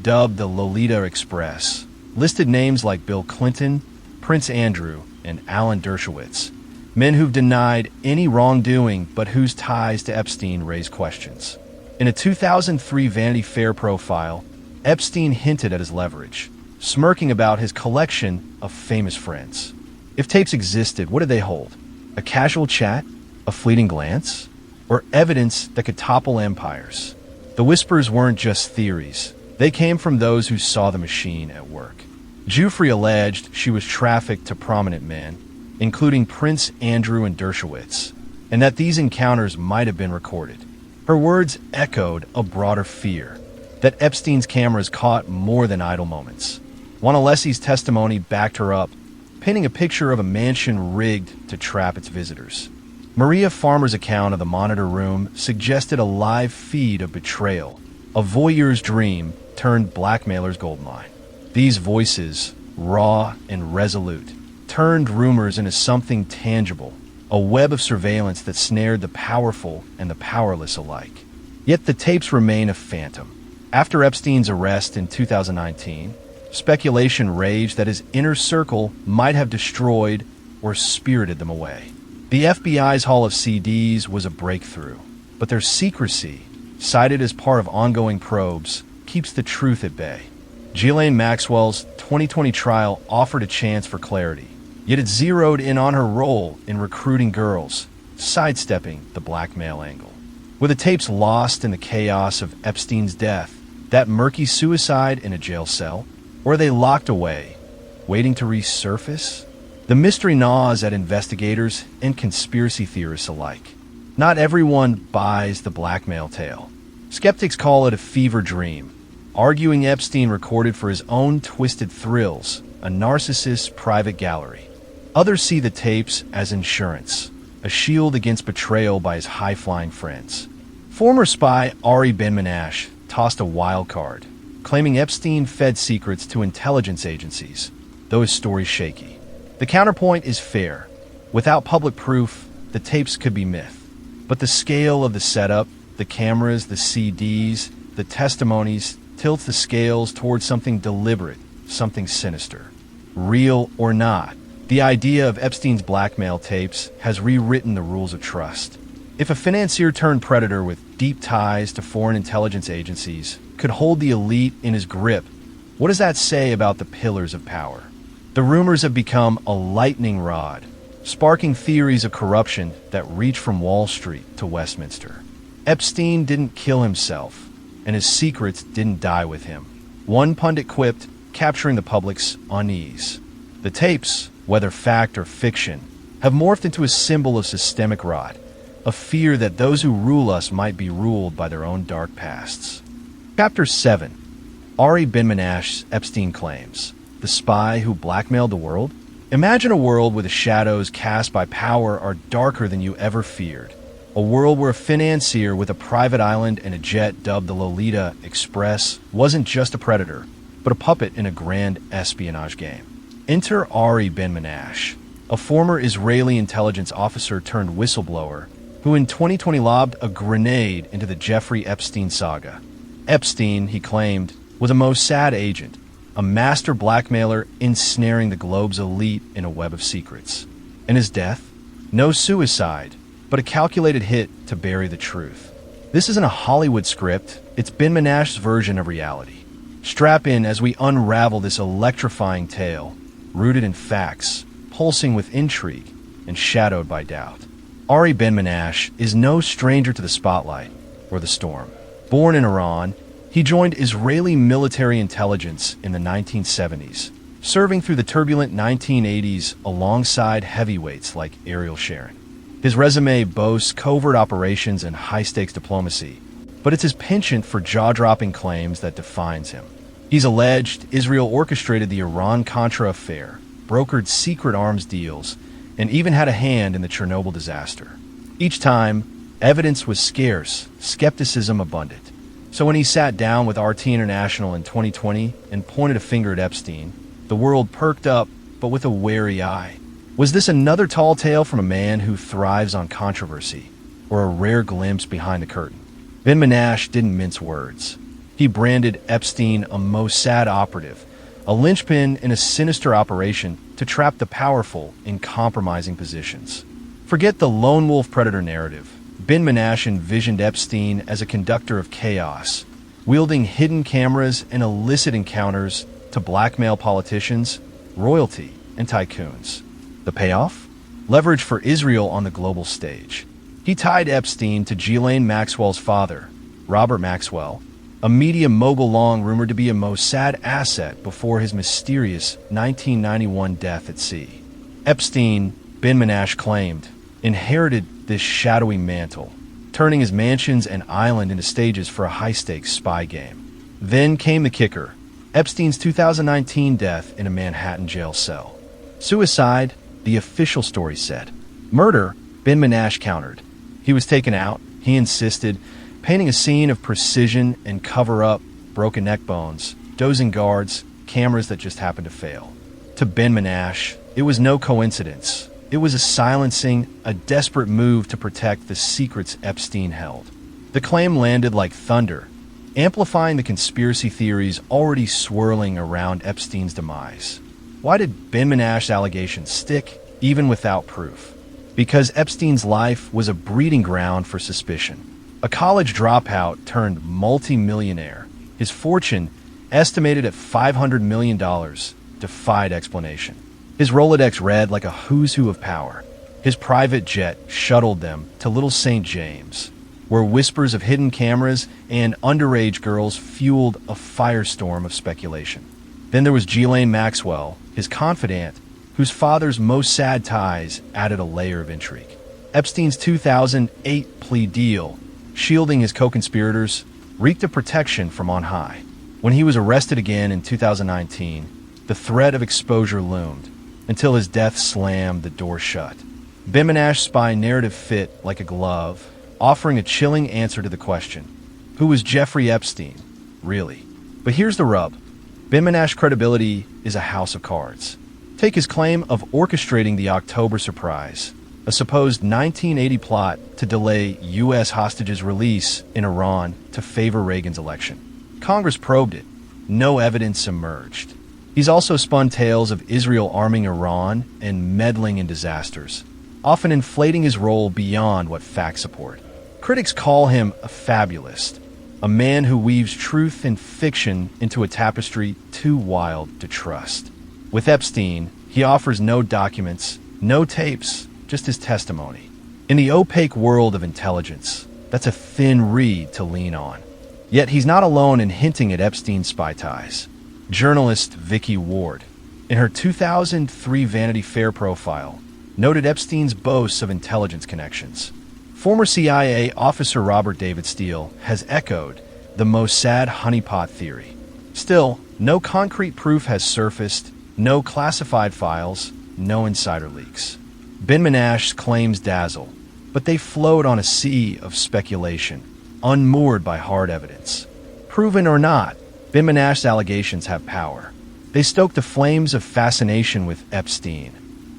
dubbed the Lolita Express, listed names like Bill Clinton, Prince Andrew, and Alan Dershowitz, men who've denied any wrongdoing but whose ties to Epstein raise questions. In a 2003 Vanity Fair profile, Epstein hinted at his leverage, smirking about his collection of famous friends. If tapes existed, what did they hold? A casual chat? A fleeting glance? Or evidence that could topple empires? The whispers weren't just theories. They came from those who saw the machine at work. Giuffre alleged she was trafficked to prominent men, including Prince Andrew and Dershowitz, and that these encounters might have been recorded. Her words echoed a broader fear, that Epstein's cameras caught more than idle moments. Wanalesi's testimony backed her up, painting a picture of a mansion rigged to trap its visitors. Maria Farmer's account of the monitor room suggested a live feed of betrayal, a voyeur's dream turned blackmailer's goldmine. These voices, raw and resolute, turned rumors into something tangible, a web of surveillance that snared the powerful and the powerless alike. Yet the tapes remain a phantom. After Epstein's arrest in 2019, speculation raged that his inner circle might have destroyed or spirited them away. The FBI's haul of CDs was a breakthrough, but their secrecy, cited as part of ongoing probes, keeps the truth at bay. Ghislaine Maxwell's 2020 trial offered a chance for clarity, yet it zeroed in on her role in recruiting girls, sidestepping the blackmail angle. Were the tapes lost in the chaos of Epstein's death, that murky suicide in a jail cell, or are they locked away, waiting to resurface? The mystery gnaws at investigators and conspiracy theorists alike. Not everyone buys the blackmail tale. Skeptics call it a fever dream, arguing Epstein recorded for his own twisted thrills, a narcissist's private gallery. Others see the tapes as insurance, a shield against betrayal by his high-flying friends. Former spy Ben-Menashe tossed a wild card. claiming Epstein fed secrets to intelligence agencies, though his story's shaky. The counterpoint is fair. Without public proof, the tapes could be myth. But the scale of the setup, the cameras, the CDs, the testimonies, tilts the scales towards something deliberate, something sinister. Real or not, the idea of Epstein's blackmail tapes has rewritten the rules of trust. If a financier turned predator with deep ties to foreign intelligence agencies could hold the elite in his grip, what does that say about the pillars of power? The rumors have become a lightning rod, sparking theories of corruption that reach from Wall Street to Westminster. Epstein didn't kill himself, and his secrets didn't die with him. One pundit quipped, capturing the public's unease. The tapes, whether fact or fiction, have morphed into a symbol of systemic rot, a fear that those who rule us might be ruled by their own dark pasts. Chapter 7. Ari Ben-Menashe's Epstein claims. The spy who blackmailed the world? Imagine a world where the shadows cast by power are darker than you ever feared. A world where a financier with a private island and a jet dubbed the Lolita Express wasn't just a predator, but a puppet in a grand espionage game. Enter Ari Ben-Menashe, a former Israeli intelligence officer turned whistleblower who in 2020 lobbed a grenade into the Jeffrey Epstein saga. Epstein, he claimed, was a Mossad agent, a master blackmailer ensnaring the globe's elite in a web of secrets. And his death? No suicide, but a calculated hit to bury the truth. This isn't a Hollywood script, it's Ben-Menashe's version of reality. Strap in as we unravel this electrifying tale, rooted in facts, pulsing with intrigue, and shadowed by doubt. Ari Ben-Menashe is no stranger to the spotlight or the storm. Born in Iran, he joined Israeli military intelligence in the 1970s, serving through the turbulent 1980s alongside heavyweights like Ariel Sharon. His resume boasts covert operations and high-stakes diplomacy, but it's his penchant for jaw-dropping claims that defines him. He's alleged Israel orchestrated the Iran-Contra affair, brokered secret arms deals, and even had a hand in the Chernobyl disaster. Each time, evidence was scarce, skepticism abundant. So when he sat down with RT International in 2020 and pointed a finger at Epstein, the world perked up, but with a wary eye. Was this another tall tale from a man who thrives on controversy, or a rare glimpse behind the curtain? Ben-Menashe didn't mince words. He branded Epstein a Mossad operative, a linchpin in a sinister operation to trap the powerful in compromising positions. Forget the lone wolf predator narrative. Ben-Menashe envisioned Epstein as a conductor of chaos, wielding hidden cameras and illicit encounters to blackmail politicians, royalty, and tycoons. The payoff? Leverage for Israel on the global stage. He tied Epstein to Ghislaine Maxwell's father, Robert Maxwell, a media mogul long rumored to be a Mossad asset before his mysterious 1991 death at sea. Epstein, Ben-Menashe claimed, inherited this shadowy mantle, turning his mansions and island into stages for a high-stakes spy game. Then came the kicker, Epstein's 2019 death in a Manhattan jail cell. Suicide, the official story said. Murder, Ben-Menashe countered. He was taken out, he insisted, painting a scene of precision and cover-up, broken neck bones, dozing guards, cameras that just happened to fail. To Ben-Menashe, it was no coincidence. It was a silencing, a desperate move to protect the secrets Epstein held. The claim landed like thunder, amplifying the conspiracy theories already swirling around Epstein's demise. Why did Ben-Menashe's allegations stick, even without proof? Because Epstein's life was a breeding ground for suspicion. A college dropout turned multi-millionaire. His fortune, estimated at $500 million, defied explanation. His Rolodex read like a who's who of power. His private jet shuttled them to Little St. James, where whispers of hidden cameras and underage girls fueled a firestorm of speculation. Then there was Ghislaine Maxwell, his confidant, whose father's Mossad ties added a layer of intrigue. Epstein's 2008 plea deal, shielding his co-conspirators, reeked of protection from on high. When he was arrested again in 2019, the threat of exposure loomed, until his death slammed the door shut. Ben-Menashe's spy narrative fit like a glove, offering a chilling answer to the question, who was Jeffrey Epstein, really? But here's the rub. Ben-Menashe's credibility is a house of cards. Take his claim of orchestrating the October surprise, a supposed 1980 plot to delay U.S. hostages' release in Iran to favor Reagan's election. Congress probed it. No evidence emerged. He's also spun tales of Israel arming Iran and meddling in disasters, often inflating his role beyond what facts support. Critics call him a fabulist, a man who weaves truth and fiction into a tapestry too wild to trust. With Epstein, he offers no documents, no tapes, just his testimony. In the opaque world of intelligence, that's a thin reed to lean on. Yet he's not alone in hinting at Epstein's spy ties. Journalist Vicky Ward, in her 2003 Vanity Fair profile, noted Epstein's boasts of intelligence connections. Former CIA officer Robert David Steele has echoed the Mossad honeypot theory. Still, no concrete proof has surfaced, no classified files, no insider leaks. Ben-Menashe's claims dazzle, but they float on a sea of speculation, unmoored by hard evidence. Proven or not, Ben-Menashe's allegations have power. They stoke the flames of fascination with Epstein,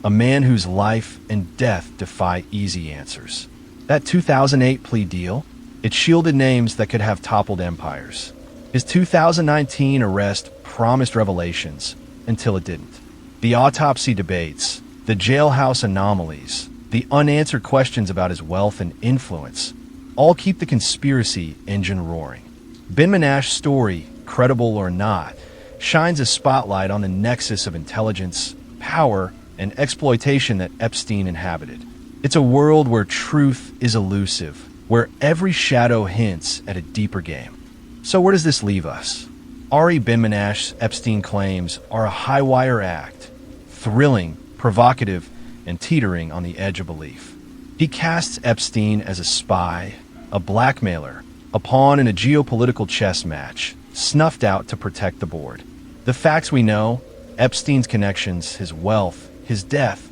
a man whose life and death defy easy answers. That 2008 plea deal, it shielded names that could have toppled empires. His 2019 arrest promised revelations until it didn't. The autopsy debates, the jailhouse anomalies, the unanswered questions about his wealth and influence, all keep the conspiracy engine roaring. Ben-Menashe's story, credible or not, shines a spotlight on the nexus of intelligence, power, and exploitation that Epstein inhabited. It's a world where truth is elusive, where every shadow hints at a deeper game. So where does this leave us? Ari Ben-Menashe's Epstein claims are a high-wire act, thrilling, provocative, and teetering on the edge of belief. He casts Epstein as a spy, a blackmailer, a pawn in a geopolitical chess match, snuffed out to protect the board. The facts we know, Epstein's connections, his wealth, his death,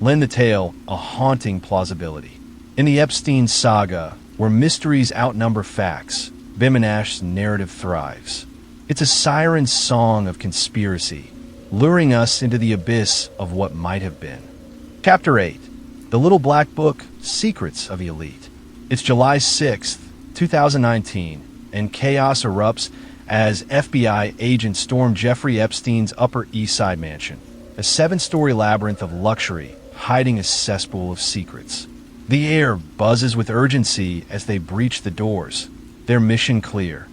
lend the tale a haunting plausibility. In the Epstein saga, where mysteries outnumber facts, Ben-Menashe's narrative thrives. It's a siren song of conspiracy, luring us into the abyss of what might have been. Chapter 8. The Little Black Book, Secrets of the Elite. It's July 6th, 2019, and chaos erupts as FBI agents storm Jeffrey Epstein's Upper East Side mansion, a 7-story labyrinth of luxury hiding a cesspool of secrets. The air buzzes with urgency as they breach the doors, their mission clear: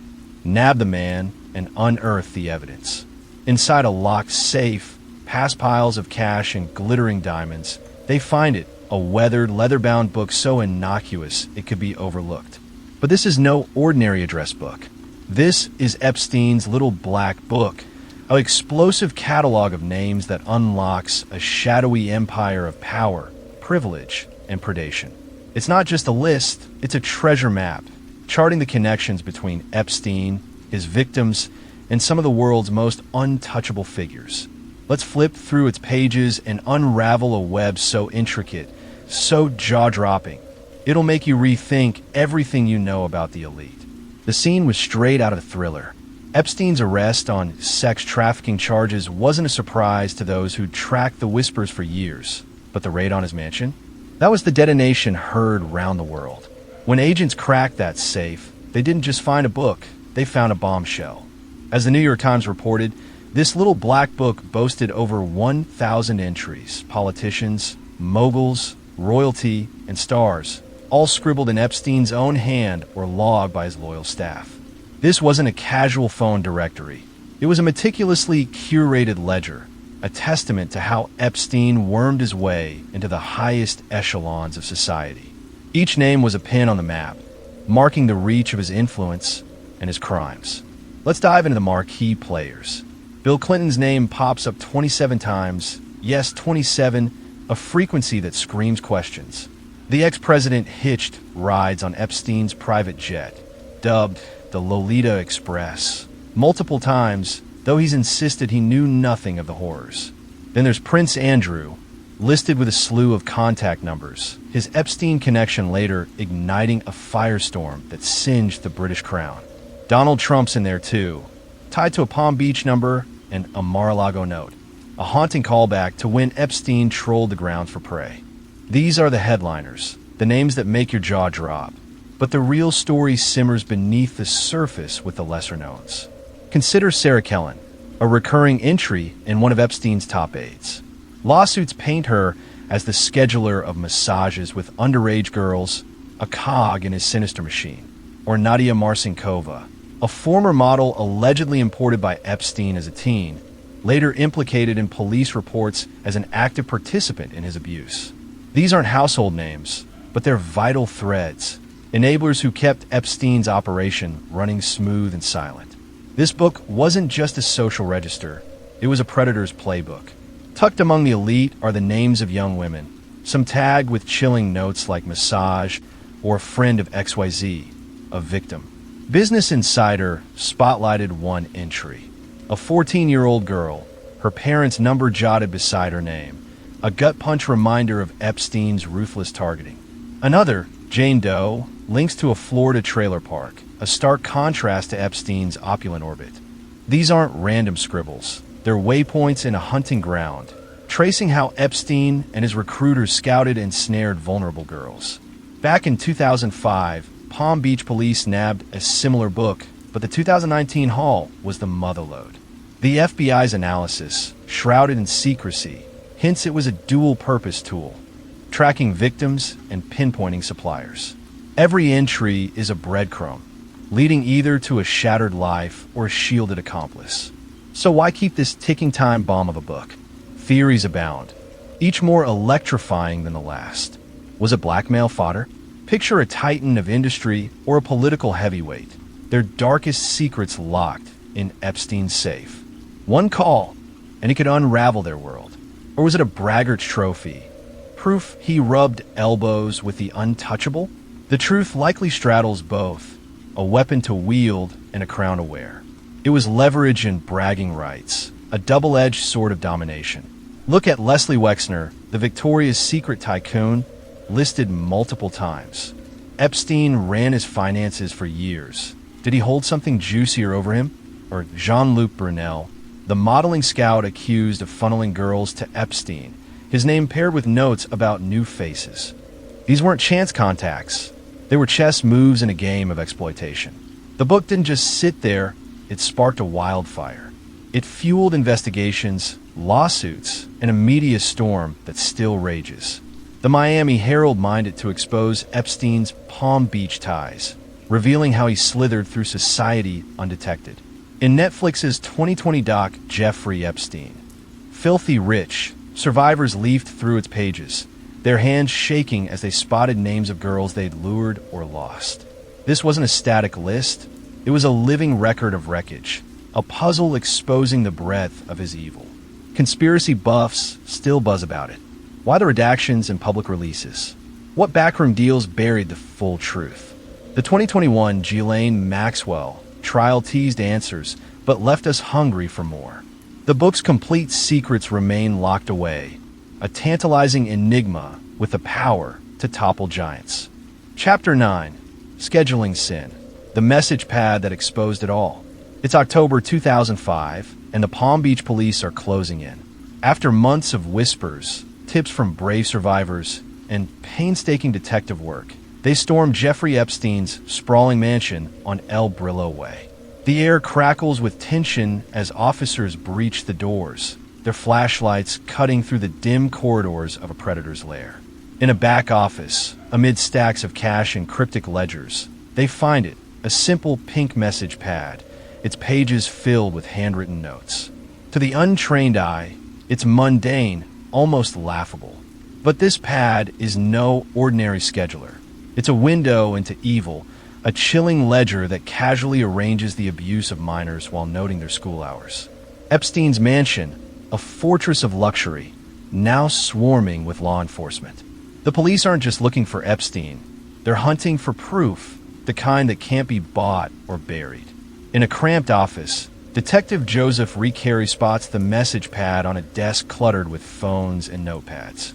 nab the man and unearth the evidence. Inside a locked safe, past piles of cash and glittering diamonds, they find it, a weathered, leather-bound book so innocuous it could be overlooked. But this is no ordinary address book. This is Epstein's Little Black Book, an explosive catalog of names that unlocks a shadowy empire of power, privilege, and predation. It's not just a list, it's a treasure map, charting the connections between Epstein, his victims, and some of the world's most untouchable figures. Let's flip through its pages and unravel a web so intricate, so jaw-dropping, it'll make you rethink everything you know about the elite. The scene was straight out of a thriller. Epstein's arrest on sex trafficking charges wasn't a surprise to those who'd tracked the whispers for years. But the raid on his mansion? That was the detonation heard round the world. When agents cracked that safe, they didn't just find a book, they found a bombshell. As the New York Times reported, this little black book boasted over 1,000 entries, politicians, moguls, royalty, and stars, all scribbled in Epstein's own hand or logged by his loyal staff. This wasn't a casual phone directory. It was a meticulously curated ledger, a testament to how Epstein wormed his way into the highest echelons of society. Each name was a pin on the map, marking the reach of his influence and his crimes. Let's dive into the marquee players. Bill Clinton's name pops up 27 times, yes, 27, a frequency that screams questions. The ex-president hitched rides on Epstein's private jet, dubbed the Lolita Express, multiple times, though he's insisted he knew nothing of the horrors. Then there's Prince Andrew, listed with a slew of contact numbers, his Epstein connection later igniting a firestorm that singed the British crown. Donald Trump's in there too, tied to a Palm Beach number and a Mar-a-Lago note, a haunting callback to when Epstein trolled the ground for prey. These are the headliners, the names that make your jaw drop. But the real story simmers beneath the surface with the lesser knowns. Consider Sarah Kellen, a recurring entry in one of Epstein's top aides. Lawsuits paint her as the scheduler of massages with underage girls, a cog in his sinister machine. Or Nadia Marcinkova, a former model allegedly imported by Epstein as a teen, later implicated in police reports as an active participant in his abuse. These aren't household names, but they're vital threads, enablers who kept Epstein's operation running smooth and silent. This book wasn't just a social register, it was a predator's playbook. Tucked among the elite are the names of young women, some tagged with chilling notes like massage or friend of XYZ, a victim. Business Insider spotlighted one entry. A 14-year-old girl, her parents' number jotted beside her name, a gut punch reminder of Epstein's ruthless targeting. Another, Jane Doe, links to a Florida trailer park, a stark contrast to Epstein's opulent orbit. These aren't random scribbles. They're waypoints in a hunting ground, tracing how Epstein and his recruiters scouted and snared vulnerable girls. Back in 2005, Palm Beach police nabbed a similar book, but the 2019 haul was the motherlode. The FBI's analysis, shrouded in secrecy, hints it was a dual-purpose tool, tracking victims and pinpointing suppliers. Every entry is a breadcrumb, leading either to a shattered life or a shielded accomplice. So why keep this ticking time bomb of a book? Theories abound, each more electrifying than the last. Was it blackmail fodder? Picture a titan of industry or a political heavyweight, their darkest secrets locked in Epstein's safe. One call, and it could unravel their world. Or was it a braggart's trophy? Proof he rubbed elbows with the untouchable? The truth likely straddles both, a weapon to wield and a crown to wear. It was leverage and bragging rights, a double-edged sword of domination. Look at Leslie Wexner, the Victoria's Secret tycoon, listed multiple times. Epstein ran his finances for years. Did he hold something juicier over him? Or Jean-Luc Brunel, the modeling scout accused of funneling girls to Epstein, his name paired with notes about new faces. These weren't chance contacts. They were chess moves in a game of exploitation. The book didn't just sit there, it sparked a wildfire. It fueled investigations, lawsuits, and a media storm that still rages. The Miami Herald mined it to expose Epstein's Palm Beach ties, revealing how he slithered through society undetected. In Netflix's 2020 doc, Jeffrey Epstein, Filthy Rich, survivors leafed through its pages, their hands shaking as they spotted names of girls they'd lured or lost. This wasn't a static list, it was a living record of wreckage, a puzzle exposing the breadth of his evil. Conspiracy buffs still buzz about it. Why the redactions and public releases? What backroom deals buried the full truth? The 2021 Ghislaine Maxwell trial teased answers, but left us hungry for more. The book's complete secrets remain locked away, a tantalizing enigma with the power to topple giants. Chapter 9, Scheduling Sin, the message pad that exposed it all. It's October 2005, and the Palm Beach police are closing in. After months of whispers, tips from brave survivors, and painstaking detective work, they storm Jeffrey Epstein's sprawling mansion on El Brillo Way. The air crackles with tension as officers breach the doors, their flashlights cutting through the dim corridors of a predator's lair. In a back office, amid stacks of cash and cryptic ledgers, they find it, a simple pink message pad, its pages filled with handwritten notes. To the untrained eye, it's mundane, almost laughable. But this pad is no ordinary scheduler. It's a window into evil, a chilling ledger that casually arranges the abuse of minors while noting their school hours. Epstein's mansion, a fortress of luxury, now swarming with law enforcement. The police aren't just looking for Epstein, they're hunting for proof, the kind that can't be bought or buried. In a cramped office, Detective Joseph Recarey spots the message pad on a desk cluttered with phones and notepads.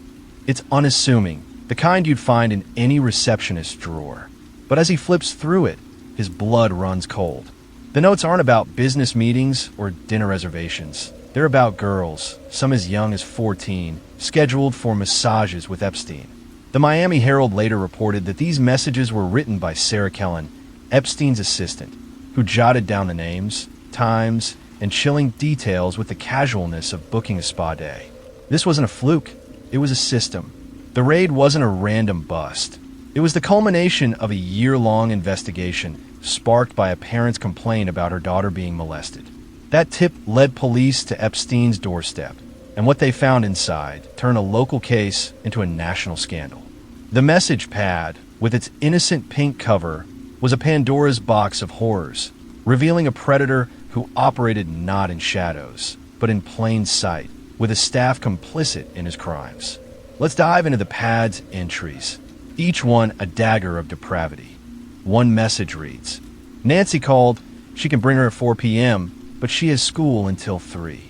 It's unassuming, the kind you'd find in any receptionist's drawer. But as he flips through it, his blood runs cold. The notes aren't about business meetings or dinner reservations. They're about girls, some as young as 14, scheduled for massages with Epstein. The Miami Herald later reported that these messages were written by Sarah Kellen, Epstein's assistant, who jotted down the names, times, and chilling details with the casualness of booking a spa day. This wasn't a fluke, it was a system. The raid wasn't a random bust. It was the culmination of a year-long investigation sparked by a parent's complaint about her daughter being molested. That tip led police to Epstein's doorstep, and what they found inside turned a local case into a national scandal. The message pad, with its innocent pink cover, was a Pandora's box of horrors, revealing a predator who operated not in shadows, but in plain sight, with a staff complicit in his crimes. Let's dive into the pad's entries, each one a dagger of depravity. One message reads, "Nancy called. She can bring her at 4 p.m., but she has school until 3.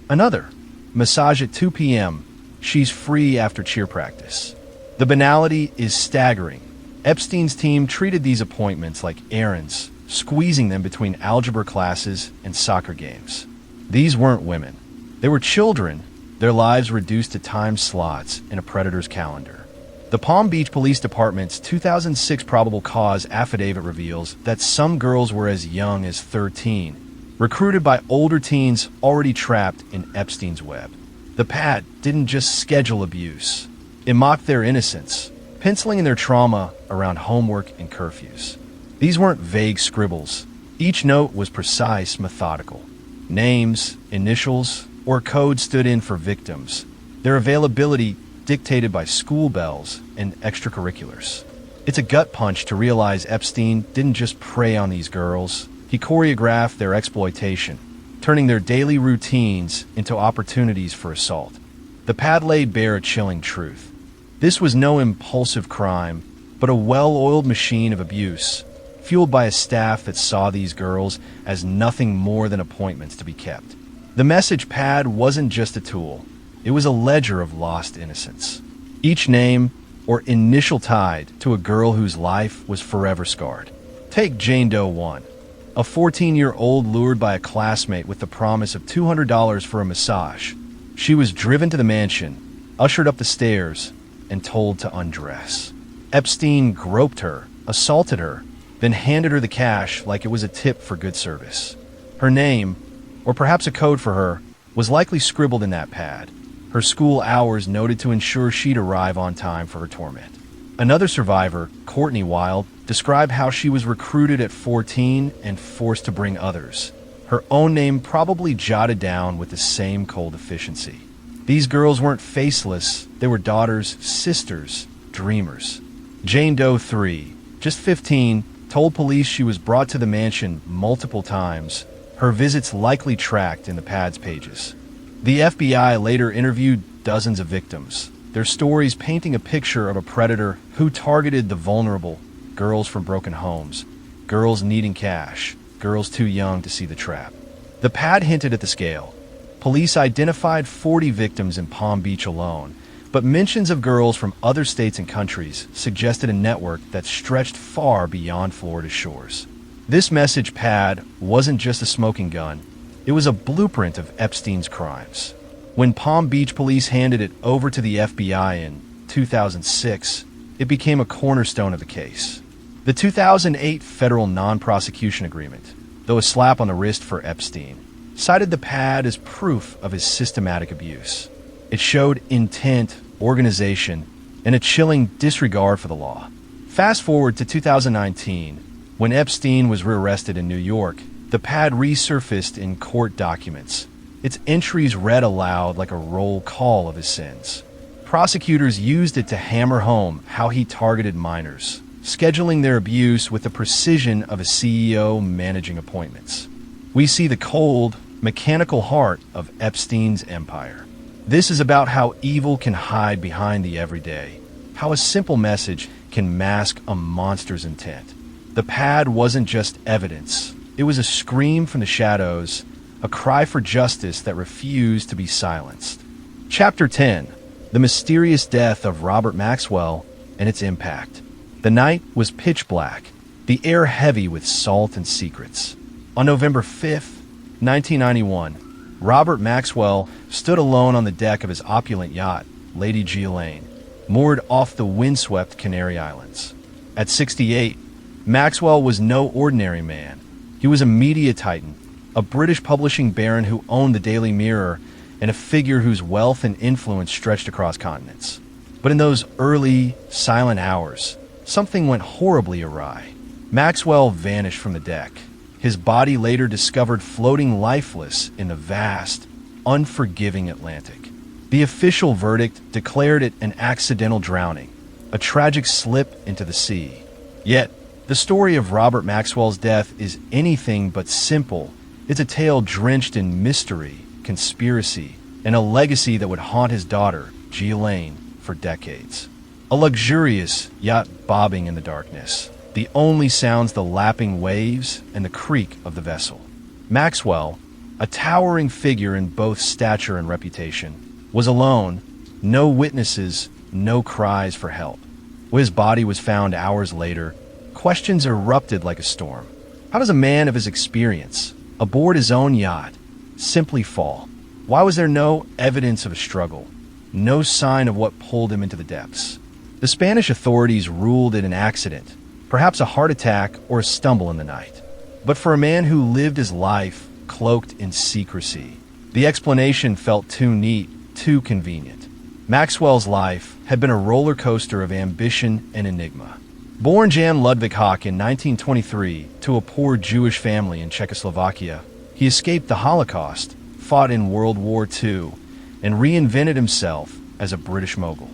Another, "Massage at 2 p.m. She's free after cheer practice." The banality is staggering. Epstein's team treated these appointments like errands, squeezing them between algebra classes and soccer games. These weren't women. They were children, their lives reduced to time slots in a predator's calendar. The Palm Beach Police Department's 2006 probable cause affidavit reveals that some girls were as young as 13, recruited by older teens already trapped in Epstein's web. The pad didn't just schedule abuse. It mocked their innocence, penciling in their trauma around homework and curfews. These weren't vague scribbles. Each note was precise, methodical. Names, initials, or code stood in for victims. Their availability dictated by school bells and extracurriculars. It's a gut punch to realize Epstein didn't just prey on these girls. He choreographed their exploitation, turning their daily routines into opportunities for assault. The pad laid bare a chilling truth. This was no impulsive crime, but a well-oiled machine of abuse, fueled by a staff that saw these girls as nothing more than appointments to be kept. The message pad wasn't just a tool. It was a ledger of lost innocence. Each name or initial tied to a girl whose life was forever scarred. Take Jane Doe 1, a 14-year-old lured by a classmate with the promise of $200 for a massage. She was driven to the mansion, ushered up the stairs, and told to undress. Epstein groped her, assaulted her, then handed her the cash like it was a tip for good service. Her name, or perhaps a code for her, was likely scribbled in that pad. Her school hours noted to ensure she'd arrive on time for her torment. Another survivor, Courtney Wild, described how she was recruited at 14 and forced to bring others. Her own name probably jotted down with the same cold efficiency. These girls weren't faceless, they were daughters, sisters, dreamers. Jane Doe 3, just 15, told police she was brought to the mansion multiple times, her visits likely tracked in the pad's pages. The FBI later interviewed dozens of victims, their stories painting a picture of a predator who targeted the vulnerable, girls from broken homes, girls needing cash, girls too young to see the trap. The pad hinted at the scale. Police identified 40 victims in Palm Beach alone, but mentions of girls from other states and countries suggested a network that stretched far beyond Florida's shores. This message pad wasn't just a smoking gun. It was a blueprint of Epstein's crimes. When Palm Beach police handed it over to the FBI in 2006, it became a cornerstone of the case. The 2008 federal non-prosecution agreement, though a slap on the wrist for Epstein, cited the pad as proof of his systematic abuse. It showed intent, organization, and a chilling disregard for the law. Fast forward to 2019, when Epstein was rearrested in New York, the pad resurfaced in court documents. Its entries read aloud like a roll call of his sins. Prosecutors used it to hammer home how he targeted minors, scheduling their abuse with the precision of a CEO managing appointments. We see the cold, mechanical heart of Epstein's empire. This is about how evil can hide behind the everyday, how a simple message can mask a monster's intent. The pad wasn't just evidence. It was a scream from the shadows, a cry for justice that refused to be silenced. Chapter 10, The Mysterious Death of Robert Maxwell and Its Impact. The night was pitch black, the air heavy with salt and secrets. On November 5th, 1991, Robert Maxwell stood alone on the deck of his opulent yacht, Lady Ghislaine, moored off the windswept Canary Islands. At 68, Maxwell was no ordinary man. He was a media titan, a British publishing baron who owned the Daily Mirror, and a figure whose wealth and influence stretched across continents. But in those early, silent hours, something went horribly awry. Maxwell vanished from the deck, his body later discovered floating lifeless in the vast, unforgiving Atlantic. The official verdict declared it an accidental drowning, a tragic slip into the sea. Yet, the story of Robert Maxwell's death is anything but simple. It's a tale drenched in mystery, conspiracy, and a legacy that would haunt his daughter, Ghislaine, for decades. A luxurious yacht bobbing in the darkness. The only sounds the lapping waves and the creak of the vessel. Maxwell, a towering figure in both stature and reputation, was alone, no witnesses, no cries for help. When his body was found hours later, questions erupted like a storm. How does a man of his experience, aboard his own yacht, simply fall? Why was there no evidence of a struggle? No sign of what pulled him into the depths? The Spanish authorities ruled it an accident, perhaps a heart attack or a stumble in the night. But for a man who lived his life cloaked in secrecy, the explanation felt too neat, too convenient. Maxwell's life had been a roller coaster of ambition and enigma. Born Jan Ludwig Hock in 1923 to a poor Jewish family in Czechoslovakia, he escaped the Holocaust, fought in World War II, and reinvented himself as a British mogul.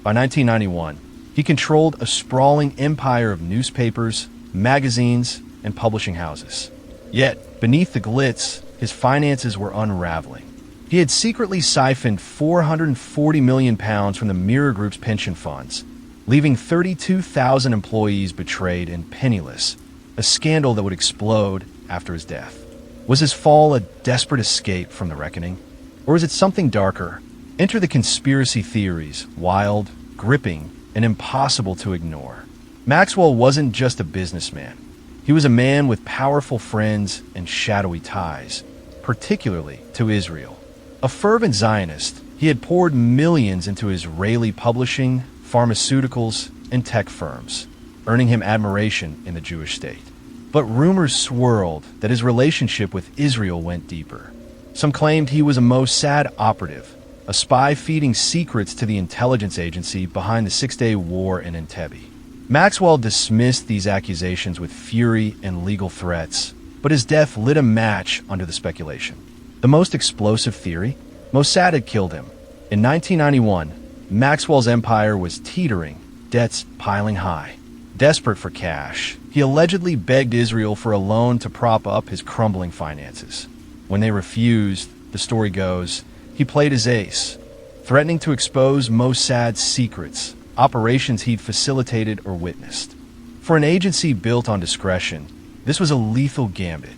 By 1991, he controlled a sprawling empire of newspapers, magazines, and publishing houses. Yet, beneath the glitz, his finances were unraveling. He had secretly siphoned £440 million from the Mirror Group's pension funds, leaving 32,000 employees betrayed and penniless, a scandal that would explode after his death. Was his fall a desperate escape from the reckoning? Or is it something darker? Enter the conspiracy theories, wild, gripping, and impossible to ignore. Maxwell wasn't just a businessman. He was a man with powerful friends and shadowy ties, particularly to Israel. A fervent Zionist, he had poured millions into Israeli publishing, pharmaceuticals, and tech firms, earning him admiration in the Jewish state. But rumors swirled that his relationship with Israel went deeper. Some claimed he was a Mossad operative, a spy feeding secrets to the intelligence agency behind the Six-Day War in Entebbe. Maxwell dismissed these accusations with fury and legal threats, but his death lit a match under the speculation. The most explosive theory? Mossad had killed him. In 1991, Maxwell's empire was teetering, debts piling high. Desperate for cash, he allegedly begged Israel for a loan to prop up his crumbling finances. When they refused, the story goes, he played his ace, threatening to expose Mossad's secrets, operations he'd facilitated or witnessed. For an agency built on discretion, this was a lethal gambit.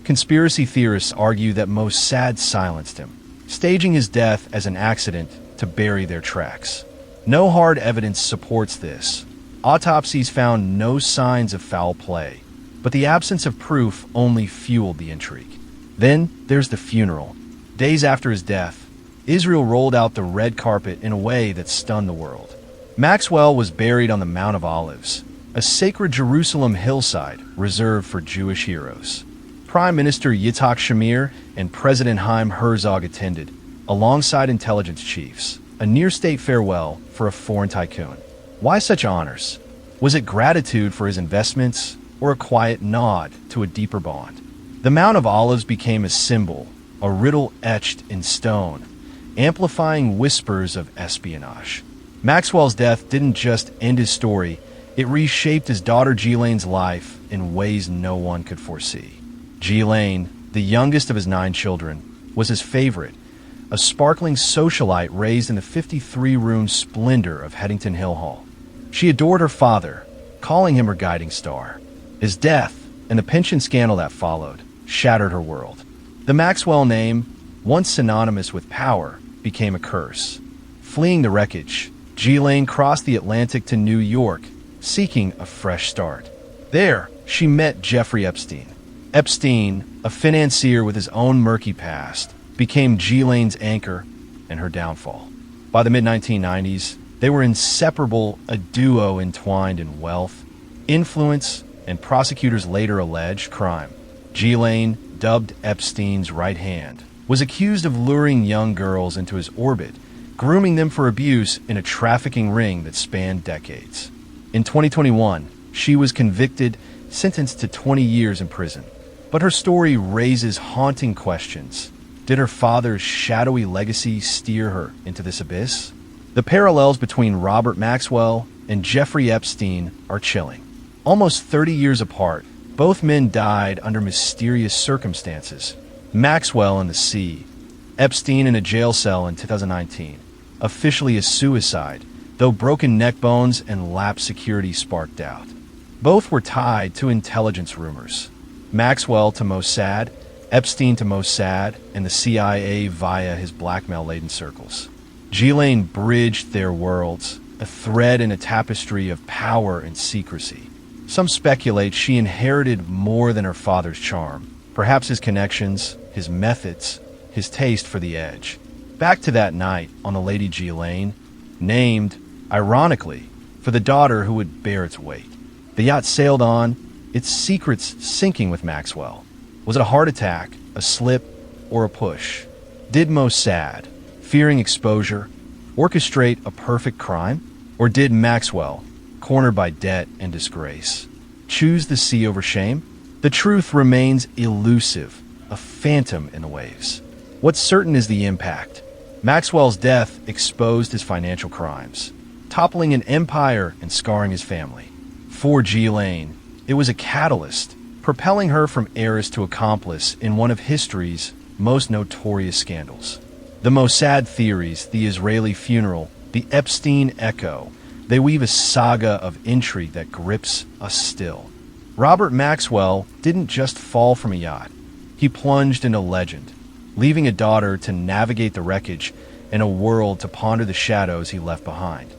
Conspiracy theorists argue that Mossad silenced him, staging his death as an accident to bury their tracks. No hard evidence supports this. Autopsies found no signs of foul play, but the absence of proof only fueled the intrigue. Then there's the funeral. Days after his death, Israel rolled out the red carpet in a way that stunned the world. Maxwell was buried on the Mount of Olives, a sacred Jerusalem hillside reserved for Jewish heroes. Prime Minister Yitzhak Shamir and President Chaim Herzog attended, alongside intelligence chiefs, a near-state farewell for a foreign tycoon. Why such honors? Was it gratitude for his investments, or a quiet nod to a deeper bond? The Mount of Olives became a symbol, a riddle etched in stone, amplifying whispers of espionage. Maxwell's death didn't just end his story, it reshaped his daughter Ghislaine's life in ways no one could foresee. Ghislaine, the youngest of his 9 children, was his favorite, a sparkling socialite raised in the 53-room splendor of Headington Hill Hall. She adored her father, calling him her guiding star. His death, and the pension scandal that followed, shattered her world. The Maxwell name, once synonymous with power, became a curse. Fleeing the wreckage, Ghislaine crossed the Atlantic to New York, seeking a fresh start. There, she met Jeffrey Epstein, Epstein, a financier with his own murky past, became Ghislaine's anchor and her downfall. By the mid-1990s, they were inseparable, a duo entwined in wealth, influence, and prosecutors later alleged crime. Ghislaine, dubbed Epstein's right hand, was accused of luring young girls into his orbit, grooming them for abuse in a trafficking ring that spanned decades. In 2021, she was convicted, sentenced to 20 years in prison. But her story raises haunting questions. Did her father's shadowy legacy steer her into this abyss? The parallels between Robert Maxwell and Jeffrey Epstein are chilling. Almost 30 years apart, both men died under mysterious circumstances. Maxwell in the sea, Epstein in a jail cell in 2019, officially a suicide, though broken neck bones and lapsed security sparked doubt. Both were tied to intelligence rumors. Maxwell to Mossad, Epstein to Mossad, and the CIA via his blackmail-laden circles. Ghislaine bridged their worlds, a thread in a tapestry of power and secrecy. Some speculate she inherited more than her father's charm, perhaps his connections, his methods, his taste for the edge. Back to that night on the Lady Ghislaine, named, ironically, for the daughter who would bear its weight. The yacht sailed on, its secrets sinking with Maxwell. Was it a heart attack, a slip, or a push? Did Mossad, fearing exposure, orchestrate a perfect crime? Or did Maxwell, cornered by debt and disgrace, choose the sea over shame? The truth remains elusive, a phantom in the waves. What's certain is the impact. Maxwell's death exposed his financial crimes, toppling an empire and scarring his family. For Ghislaine, it was a catalyst, propelling her from heiress to accomplice in one of history's most notorious scandals. The Mossad theories, the Israeli funeral, the Epstein echo, they weave a saga of intrigue that grips us still. Robert Maxwell didn't just fall from a yacht. He plunged into legend, leaving a daughter to navigate the wreckage and a world to ponder the shadows he left behind.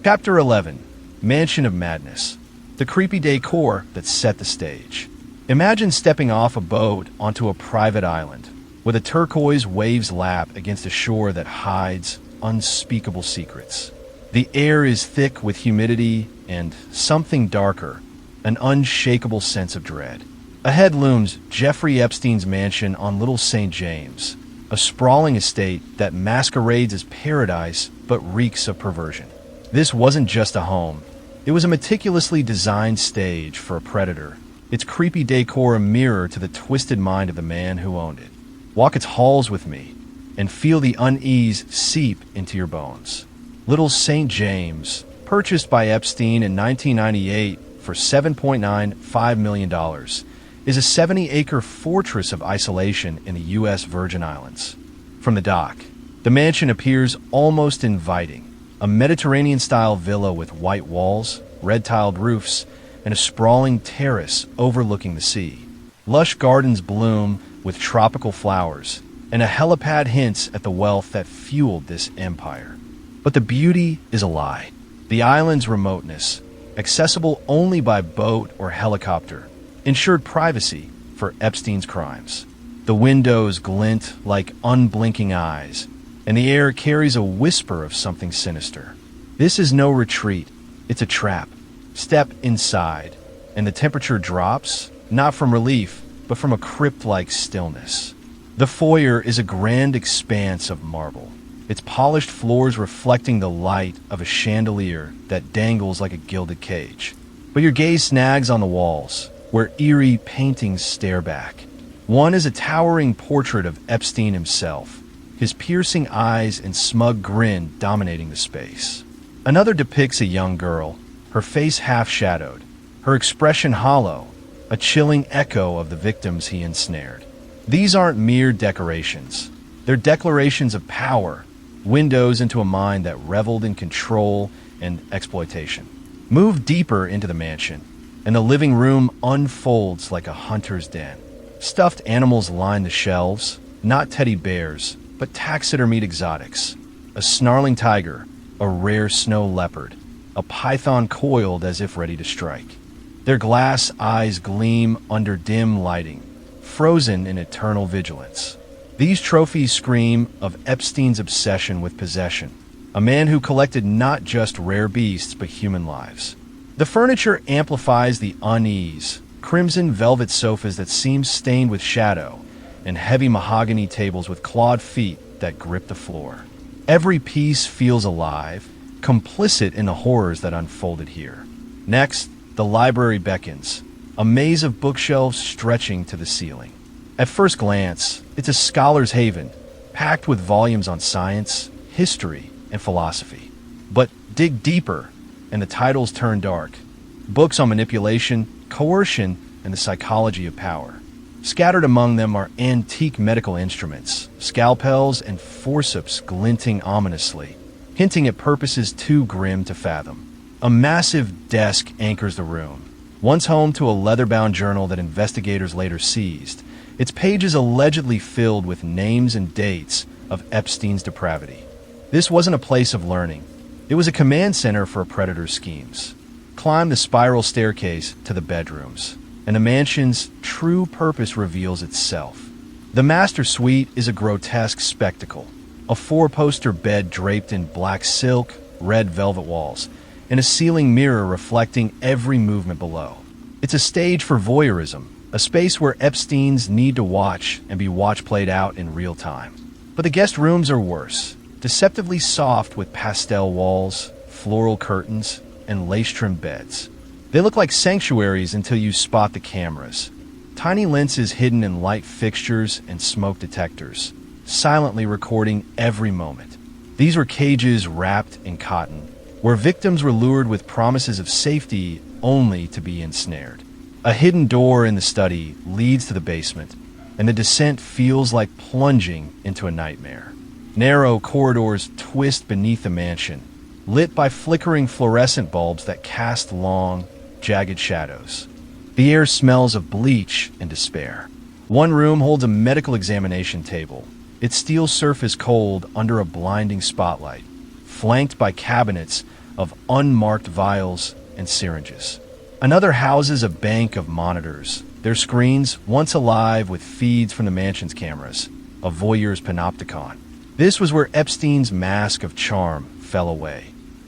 Chapter 11, Mansion of Madness, the creepy decor that set the stage. Imagine stepping off a boat onto a private island, with a turquoise waves lap against a shore that hides unspeakable secrets. The air is thick with humidity and something darker, an unshakable sense of dread. Ahead looms Jeffrey Epstein's mansion on Little St. James, a sprawling estate that masquerades as paradise but reeks of perversion. This wasn't just a home. It was a meticulously designed stage for a predator, its creepy decor a mirror to the twisted mind of the man who owned it. Walk its halls with me and feel the unease seep into your bones. Little St. James, purchased by Epstein in 1998 for $7.95 million, is a 70-acre fortress of isolation in the U.S. Virgin Islands. From the dock, the mansion appears almost inviting, a Mediterranean-style villa with white walls, red-tiled roofs, and a sprawling terrace overlooking the sea. Lush gardens bloom with tropical flowers, and a helipad hints at the wealth that fueled this empire. But the beauty is a lie. The island's remoteness, accessible only by boat or helicopter, ensured privacy for Epstein's crimes. The windows glint like unblinking eyes, and the air carries a whisper of something sinister. This is no retreat, it's a trap. Step inside, and the temperature drops, not from relief, but from a crypt-like stillness. The foyer is a grand expanse of marble, its polished floors reflecting the light of a chandelier that dangles like a gilded cage. But your gaze snags on the walls, where eerie paintings stare back. One is a towering portrait of Epstein himself, his piercing eyes and smug grin dominating the space. Another depicts a young girl, her face half-shadowed, her expression hollow, a chilling echo of the victims he ensnared. These aren't mere decorations. They're declarations of power, windows into a mind that reveled in control and exploitation. Move deeper into the mansion, and the living room unfolds like a hunter's den. Stuffed animals line the shelves, not teddy bears, but taxidermied exotics. A snarling tiger, a rare snow leopard, a python coiled as if ready to strike. Their glass eyes gleam under dim lighting, frozen in eternal vigilance. These trophies scream of Epstein's obsession with possession, a man who collected not just rare beasts but human lives. The furniture amplifies the unease: crimson velvet sofas that seem stained with shadow, and heavy mahogany tables with clawed feet that grip the floor. Every piece feels alive, complicit in the horrors that unfolded here. Next, the library beckons, a maze of bookshelves stretching to the ceiling. At first glance, it's a scholar's haven, packed with volumes on science, history, and philosophy. But dig deeper, and the titles turn dark. Books on manipulation, coercion, and the psychology of power. Scattered among them are antique medical instruments, scalpels, and forceps glinting ominously, hinting at purposes too grim to fathom. A massive desk anchors the room, once home to a leather-bound journal that investigators later seized, its pages allegedly filled with names and dates of Epstein's depravity. This wasn't a place of learning. It was a command center for a predator's schemes. Climb the spiral staircase to the bedrooms, and the mansion's true purpose reveals itself. The master suite is a grotesque spectacle, a four-poster bed draped in black silk, red velvet walls, and a ceiling mirror reflecting every movement below. It's a stage for voyeurism, a space where Epstein's need to watch and be watched played out in real time. But the guest rooms are worse, deceptively soft with pastel walls, floral curtains, and lace-trimmed beds. They look like sanctuaries until you spot the cameras. Tiny lenses hidden in light fixtures and smoke detectors, silently recording every moment. These were cages wrapped in cotton, where victims were lured with promises of safety only to be ensnared. A hidden door in the study leads to the basement, and the descent feels like plunging into a nightmare. Narrow corridors twist beneath the mansion, lit by flickering fluorescent bulbs that cast long, jagged shadows. The air smells of bleach and despair. One room holds a medical examination table, its steel surface cold under a blinding spotlight, flanked by cabinets of unmarked vials and syringes. Another houses a bank of monitors, their screens once alive with feeds from the mansion's cameras, a voyeur's panopticon. This was where Epstein's mask of charm fell away,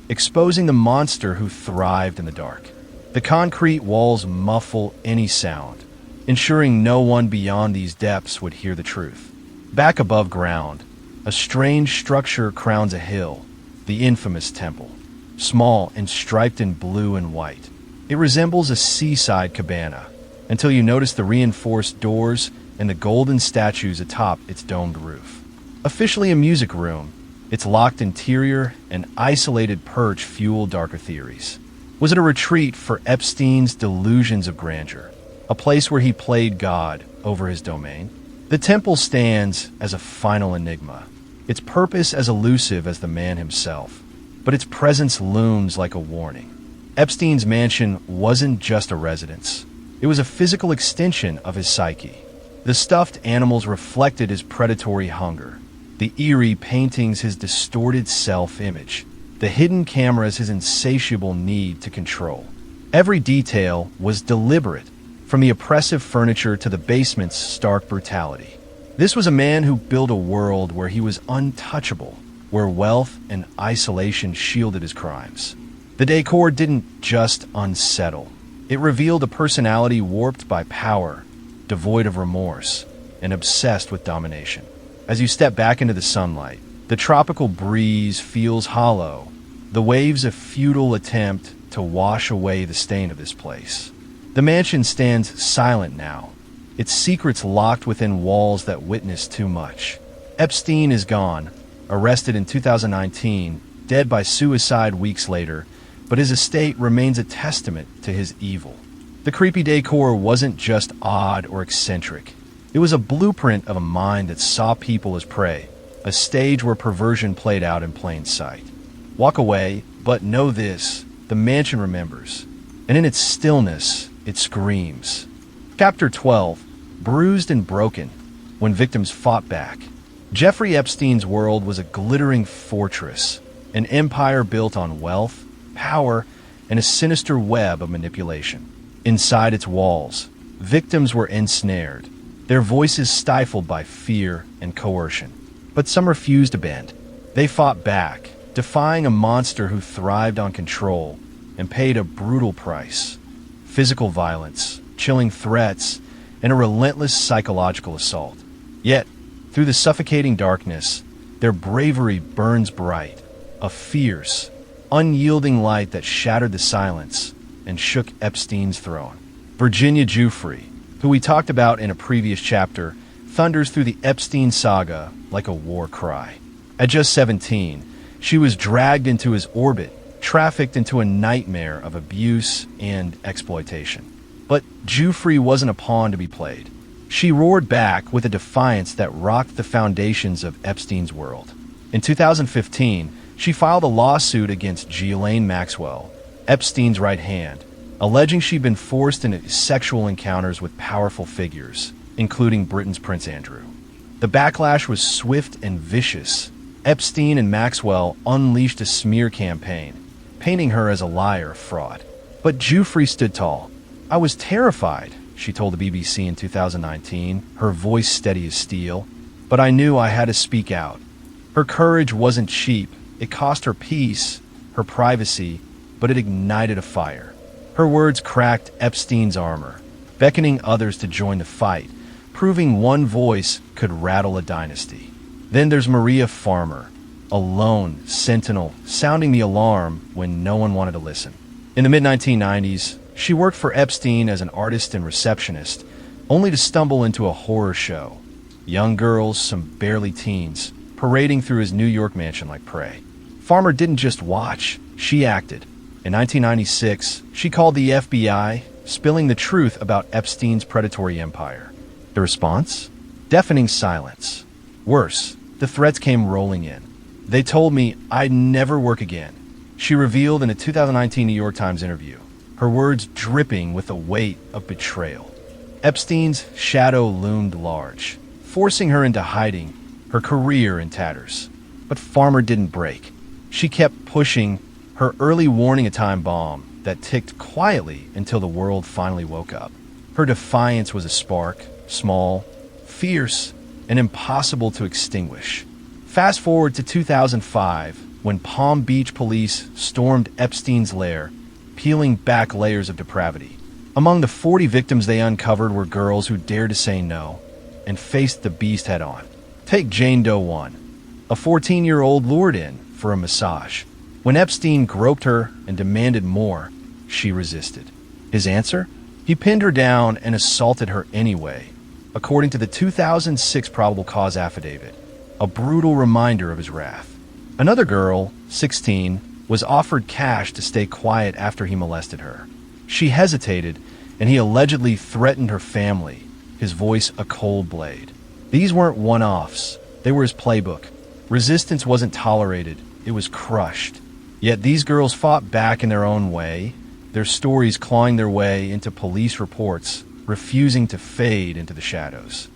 exposing the monster who thrived in the dark. The concrete walls muffle any sound, ensuring no one beyond these depths would hear the truth. Back above ground, a strange structure crowns a hill, the infamous temple, small and striped in blue and white. It resembles a seaside cabana, until you notice the reinforced doors and the golden statues atop its domed roof. Officially a music room, its locked interior and isolated perch fuel darker theories. Was it a retreat for Epstein's delusions of grandeur, a place where he played God over his domain? The temple stands as a final enigma, its purpose as elusive as the man himself, but its presence looms like a warning. Epstein's mansion wasn't just a residence. It was a physical extension of his psyche. The stuffed animals reflected his predatory hunger, the eerie paintings his distorted self-image, the hidden cameras his insatiable need to control. Every detail was deliberate, from the oppressive furniture to the basement's stark brutality. This was a man who built a world where he was untouchable, where wealth and isolation shielded his crimes. The Decor didn't just unsettle. It revealed a personality warped by power, devoid of remorse, and obsessed with domination. As you step back into the sunlight, the tropical breeze feels hollow, the waves a futile attempt to wash away the stain of this place. The mansion stands silent now, its secrets locked within walls that witness too much. Epstein is gone, arrested in 2019, dead by suicide weeks later, but his estate remains a testament to his evil. The creepy Decor wasn't just odd or eccentric. It was a blueprint of a mind that saw people as prey, a stage where perversion played out in plain sight. Walk away, but know this, the mansion remembers, and in its stillness, it screams. Chapter 12, Bruised and Broken, when victims fought back. Jeffrey Epstein's world was a glittering fortress, an empire built on wealth, power, and a sinister web of manipulation. Inside its walls, victims were ensnared, their voices stifled by fear and coercion. But some refused to bend. They fought back, defying a monster who thrived on control and paid a brutal price. Physical violence, chilling threats, and a relentless psychological assault. Yet, through the suffocating darkness, their bravery burns bright, a fierce, unyielding light that shattered the silence and shook Epstein's throne. Virginia Giuffre, who we talked about in a previous chapter, thunders through the Epstein saga like a war cry. At just 17, she was dragged into his orbit, trafficked into a nightmare of abuse and exploitation. But Giuffre wasn't a pawn to be played. She roared back with a defiance that rocked the foundations of Epstein's world. In 2015, she filed a lawsuit against Ghislaine Maxwell, Epstein's right hand, alleging she'd been forced into sexual encounters with powerful figures, including Britain's Prince Andrew. The backlash was swift and vicious. Epstein and Maxwell unleashed a smear campaign, painting her as a liar, fraud. But Giuffre stood tall. "I was terrified," she told the BBC in 2019, her voice steady as steel. "But I knew I had to speak out." Her courage wasn't cheap. It cost her peace, her privacy, but it ignited a fire. Her words cracked Epstein's armor, beckoning others to join the fight, proving one voice could rattle a dynasty. Then there's Maria Farmer, a lone sentinel sounding the alarm when no one wanted to listen. In the mid-1990s, she worked for Epstein as an artist and receptionist, only to stumble into a horror show. Young girls, some barely teens, parading through his New York mansion like prey. Farmer didn't just watch, she acted. In 1996, she called the FBI, spilling the truth about Epstein's predatory empire. The response? Deafening silence. Worse, the threats came rolling in. "They told me I'd never work again," she revealed in a 2019 New York Times interview, her words dripping with the weight of betrayal. Epstein's shadow loomed large, forcing her into hiding, her career in tatters. But Farmer didn't break. She kept pushing, her early warning a time bomb that ticked quietly until the world finally woke up. Her defiance was a spark, small, fierce, and impossible to extinguish. Fast forward to 2005, when Palm Beach police stormed Epstein's lair, peeling back layers of depravity. Among the 40 victims they uncovered were girls who dared to say no and faced the beast head-on. Take Jane Doe 1, a 14-year-old lured in for a massage. When Epstein groped her and demanded more, she resisted. His answer? He pinned her down and assaulted her anyway, according to the 2006 probable cause affidavit, a brutal reminder of his wrath. Another girl, 16, was offered cash to stay quiet after he molested her. She hesitated, and he allegedly threatened her family, his voice a cold blade. These weren't one-offs. They were his playbook. Resistance wasn't tolerated. It was crushed. Yet these girls fought back in their own way, their stories clawing their way into police reports, refusing to fade into the shadows.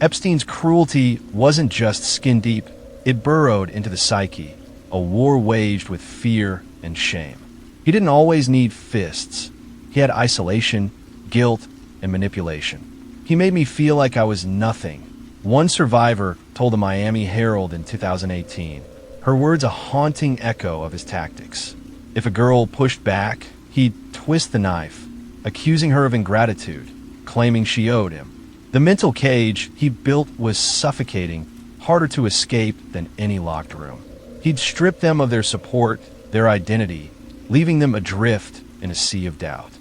Epstein's cruelty wasn't just skin-deep. It burrowed into the psyche, a war waged with fear and shame. He didn't always need fists. He had isolation, guilt, and manipulation. "He made me feel like I was nothing," one survivor told the Miami Herald in 2018, her words a haunting echo of his tactics. If a girl pushed back, he'd twist the knife, accusing her of ingratitude, claiming she owed him. The mental cage he built was suffocating, harder to escape than any locked room. He'd strip them of their support, their identity, leaving them adrift in a sea of doubt.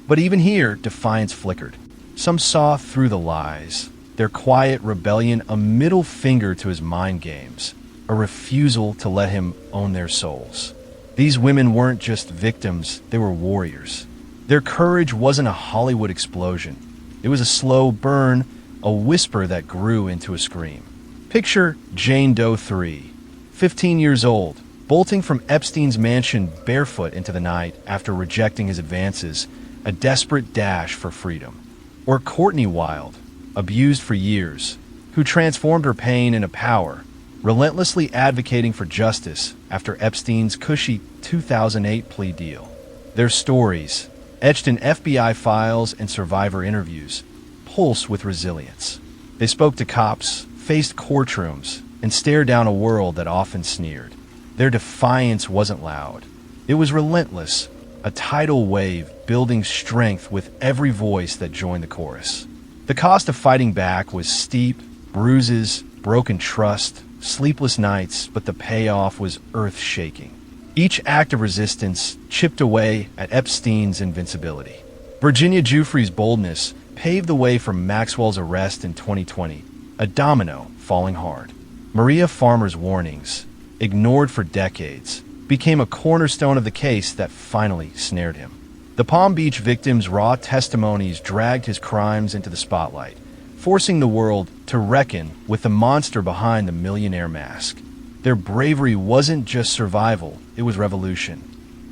But even here, defiance flickered. Some saw through the lies, their quiet rebellion a middle finger to his mind games, a refusal to let him own their souls. These women weren't just victims, they were warriors. Their courage wasn't a Hollywood explosion. It was a slow burn, a whisper that grew into a scream. Picture Jane Doe 3, 15 years old, bolting from Epstein's mansion barefoot into the night after rejecting his advances, a desperate dash for freedom. Or Courtney Wilde, abused for years, who transformed her pain into power, relentlessly advocating for justice after Epstein's cushy 2008 plea deal. Their stories, etched in FBI files and survivor interviews, pulse with resilience. They spoke to cops, faced courtrooms, and stared down a world that often sneered. Their defiance wasn't loud. It was relentless, a tidal wave building strength with every voice that joined the chorus. The cost of fighting back was steep, bruises, broken trust, sleepless nights, but the payoff was earth-shaking. Each act of resistance chipped away at Epstein's invincibility. Virginia Giuffre's boldness paved the way for Maxwell's arrest in 2020, a domino falling hard. Maria Farmer's warnings, ignored for decades, became a cornerstone of the case that finally snared him. The Palm Beach victim's raw testimonies dragged his crimes into the spotlight, forcing the world to reckon with the monster behind the millionaire mask. Their bravery wasn't just survival, it was revolution.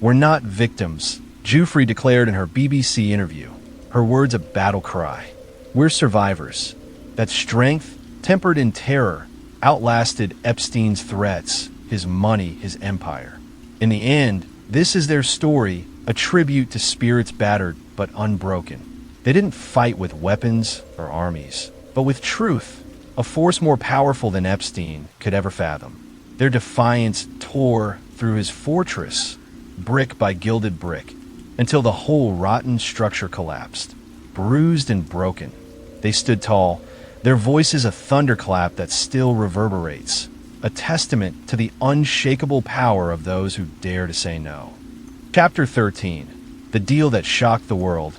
"We're not victims," Giuffre declared in her BBC interview, her words a battle cry. "We're survivors." That strength, tempered in terror, outlasted Epstein's threats, his money, his empire. In the end, this is their story, a tribute to spirits battered but unbroken. They didn't fight with weapons or armies, but with truth, a force more powerful than Epstein could ever fathom. Their defiance tore through his fortress, brick by gilded brick, until the whole rotten structure collapsed. Bruised and broken, they stood tall, their voices a thunderclap that still reverberates, a testament to the unshakable power of those who dare to say no. Chapter 13. The deal that shocked the world.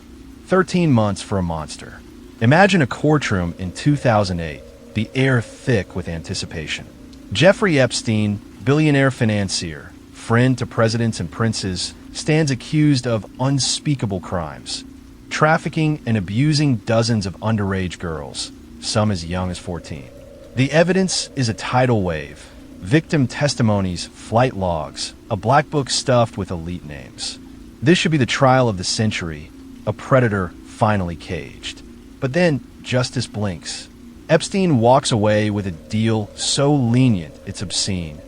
13 months for a monster. Imagine a courtroom in 2008, the air thick with anticipation. Jeffrey Epstein, billionaire financier, friend to presidents and princes, stands accused of unspeakable crimes. Trafficking and abusing dozens of underage girls, some as young as 14. The evidence is a tidal wave. Victim testimonies, flight logs, a black book stuffed with elite names. This should be the trial of the century, a predator finally caged. But then justice blinks. Epstein walks away with a deal so lenient it's obscene.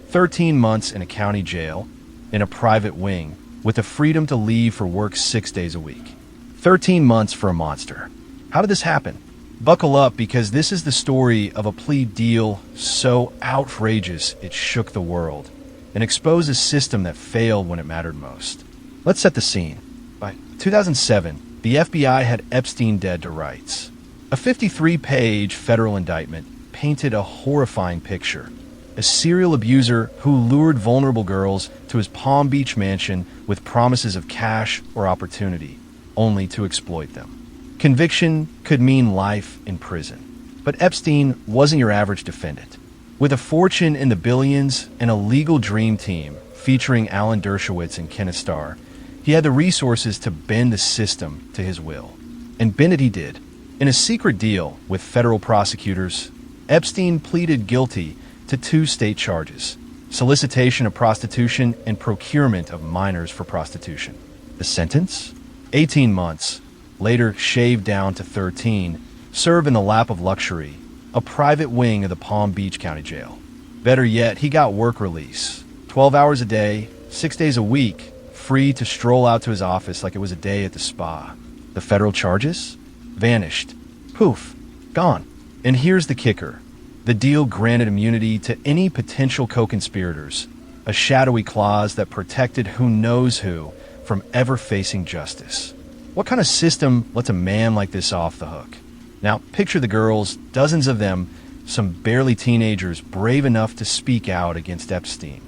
13 months in a county jail, in a private wing, with the freedom to leave for work 6 days a week. 13 months for a monster. How did this happen? Buckle up, because this is the story of a plea deal so outrageous it shook the world and exposed a system that failed when it mattered most. Let's set the scene. By 2007, the FBI had Epstein dead to rights. A 53-page federal indictment painted a horrifying picture. A serial abuser who lured vulnerable girls to his Palm Beach mansion with promises of cash or opportunity, only to exploit them. Conviction could mean life in prison. But Epstein wasn't your average defendant. With a fortune in the billions and a legal dream team featuring Alan Dershowitz and Kenneth Starr, he had the resources to bend the system to his will. And bend it he did. In a secret deal with federal prosecutors, Epstein pleaded guilty to 2 state charges: solicitation of prostitution and procurement of minors for prostitution. The sentence? 18 months, later shaved down to 13, served in the lap of luxury, a private wing of the Palm Beach County Jail. Better yet, he got work release. 12 hours a day, 6 days a week, free to stroll out to his office like it was a day at the spa. The federal charges? Vanished. Poof. Gone. And here's the kicker. The deal granted immunity to any potential co-conspirators, a shadowy clause that protected who knows who from ever facing justice. What kind of system lets a man like this off the hook? Now, picture the girls, dozens of them, some barely teenagers brave enough to speak out against Epstein.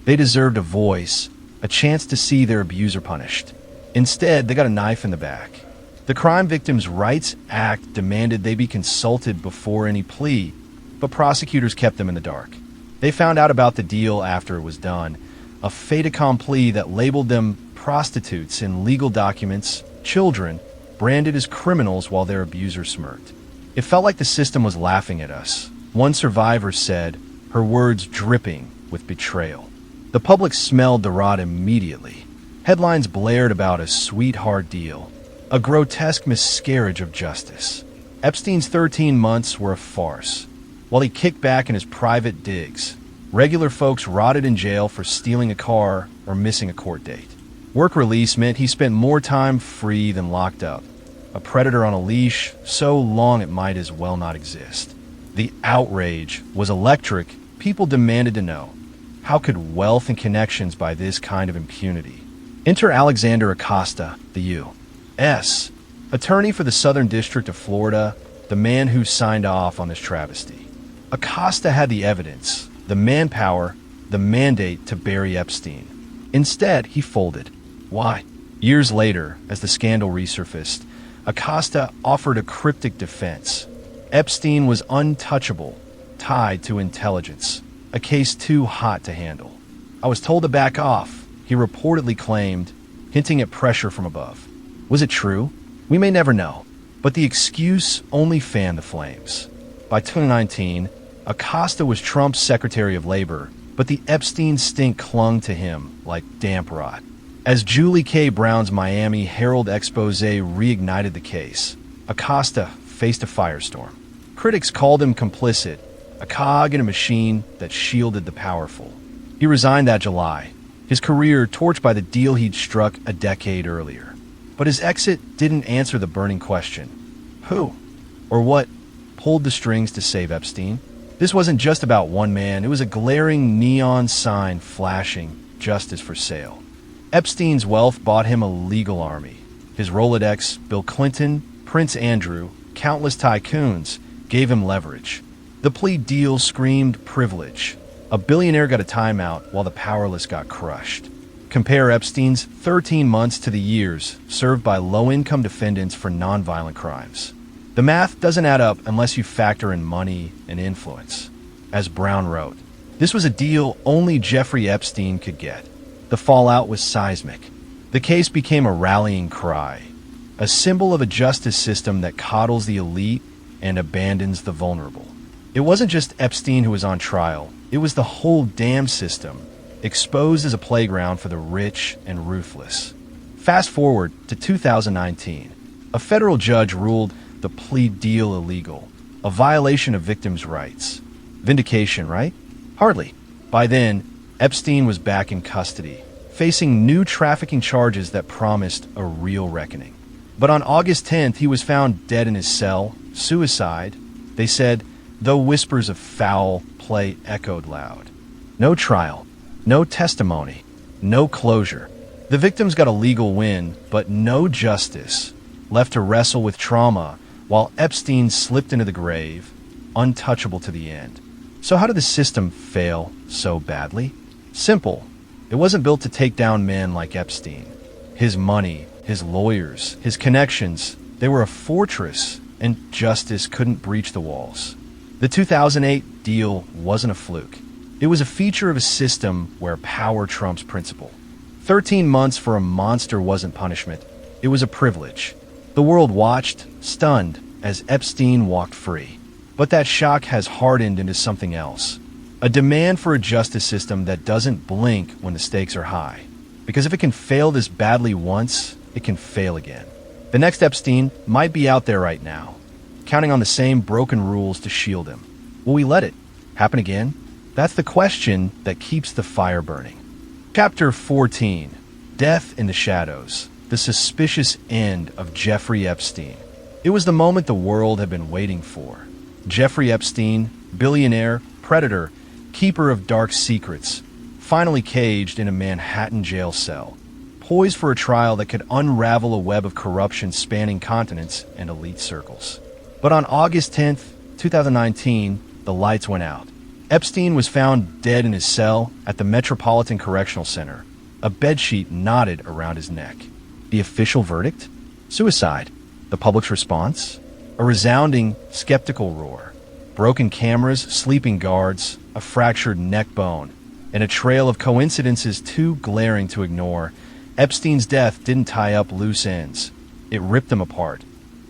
They deserved a voice, a chance to see their abuser punished. Instead, they got a knife in the back. The Crime Victims' Rights Act demanded they be consulted before any plea, but prosecutors kept them in the dark. They found out about the deal after it was done, a fait accompli that labeled them prostitutes in legal documents, children, branded as criminals while their abuser smirked. It felt like the system was laughing at us. One survivor said, her words dripping with betrayal. The public smelled the rot immediately. Headlines blared about a sweetheart deal, a grotesque miscarriage of justice. Epstein's 13 months were a farce. While he kicked back in his private digs, regular folks rotted in jail for stealing a car or missing a court date. Work release meant he spent more time free than locked up. a predator on a leash, so long it might as well not exist. The outrage was electric. People demanded to know, how could wealth and connections buy this kind of impunity? Enter Alexander Acosta, the U.S. attorney for the Southern District of Florida, the man who signed off on this travesty. Acosta had the evidence, the manpower, the mandate to bury Epstein. Instead, he folded. Why? Years later, as the scandal resurfaced, Acosta offered a cryptic defense. Epstein was untouchable, tied to intelligence, a case too hot to handle. I was told to back off, he reportedly claimed, hinting at pressure from above. Was it true? We may never know, but the excuse only fanned the flames. By 2019, Acosta was Trump's Secretary of Labor, but the Epstein stink clung to him like damp rot. As Julie K. Brown's Miami Herald expose reignited the case, Acosta faced a firestorm. Critics called him complicit, a cog in a machine that shielded the powerful. He resigned that July, his career torched by the deal he'd struck a decade earlier. But his exit didn't answer the burning question. Who, or what, pulled the strings to save Epstein? This wasn't just about one man, it was a glaring neon sign flashing, justice for sale. Epstein's wealth bought him a legal army. His Rolodex, Bill Clinton, Prince Andrew, countless tycoons gave him leverage. The plea deal screamed privilege. A billionaire got a timeout while the powerless got crushed. Compare Epstein's 13 months to the years served by low-income defendants for nonviolent crimes. The math doesn't add up unless you factor in money and influence. As Brown wrote, this was a deal only Jeffrey Epstein could get. The fallout was seismic. The case became a rallying cry, a symbol of a justice system that coddles the elite and abandons the vulnerable. It wasn't just Epstein who was on trial. It was the whole damn system, exposed as a playground for the rich and ruthless. Fast forward to 2019. A federal judge ruled the plea deal illegal, a violation of victims' rights. Vindication, right? Hardly. By then, Epstein was back in custody, facing new trafficking charges that promised a real reckoning. But on August 10th, he was found dead in his cell, suicide, they said, though whispers of foul play echoed loud. No trial, no testimony, no closure. The victims got a legal win, but no justice, left to wrestle with trauma while Epstein slipped into the grave, untouchable to the end. So how did the system fail so badly? Simple. It wasn't built to take down men like Epstein. His money, his lawyers, his connections, they were a fortress, and justice couldn't breach the walls. The 2008 deal wasn't a fluke. It was a feature of a system where power trumps principle. 13 months for a monster wasn't punishment. It was a privilege. The world watched, stunned, as Epstein walked free. But that shock has hardened into something else. A demand for a justice system that doesn't blink when the stakes are high. Because if it can fail this badly once, it can fail again. The next Epstein might be out there right now, counting on the same broken rules to shield him. Will we let it happen again? That's the question that keeps the fire burning. Chapter 14, Death in the Shadows, the suspicious end of Jeffrey Epstein. It was the moment the world had been waiting for. Jeffrey Epstein, billionaire, predator, keeper of dark secrets, finally caged in a Manhattan jail cell, poised for a trial that could unravel a web of corruption spanning continents and elite circles. But on August 10th, 2019, the lights went out. Epstein was found dead in his cell at the Metropolitan Correctional Center, a bedsheet knotted around his neck. The official verdict? Suicide. The public's response? A resounding, skeptical roar. Broken cameras, sleeping guards, a fractured neck bone, and a trail of coincidences too glaring to ignore. Epstein's death didn't tie up loose ends. It ripped them apart,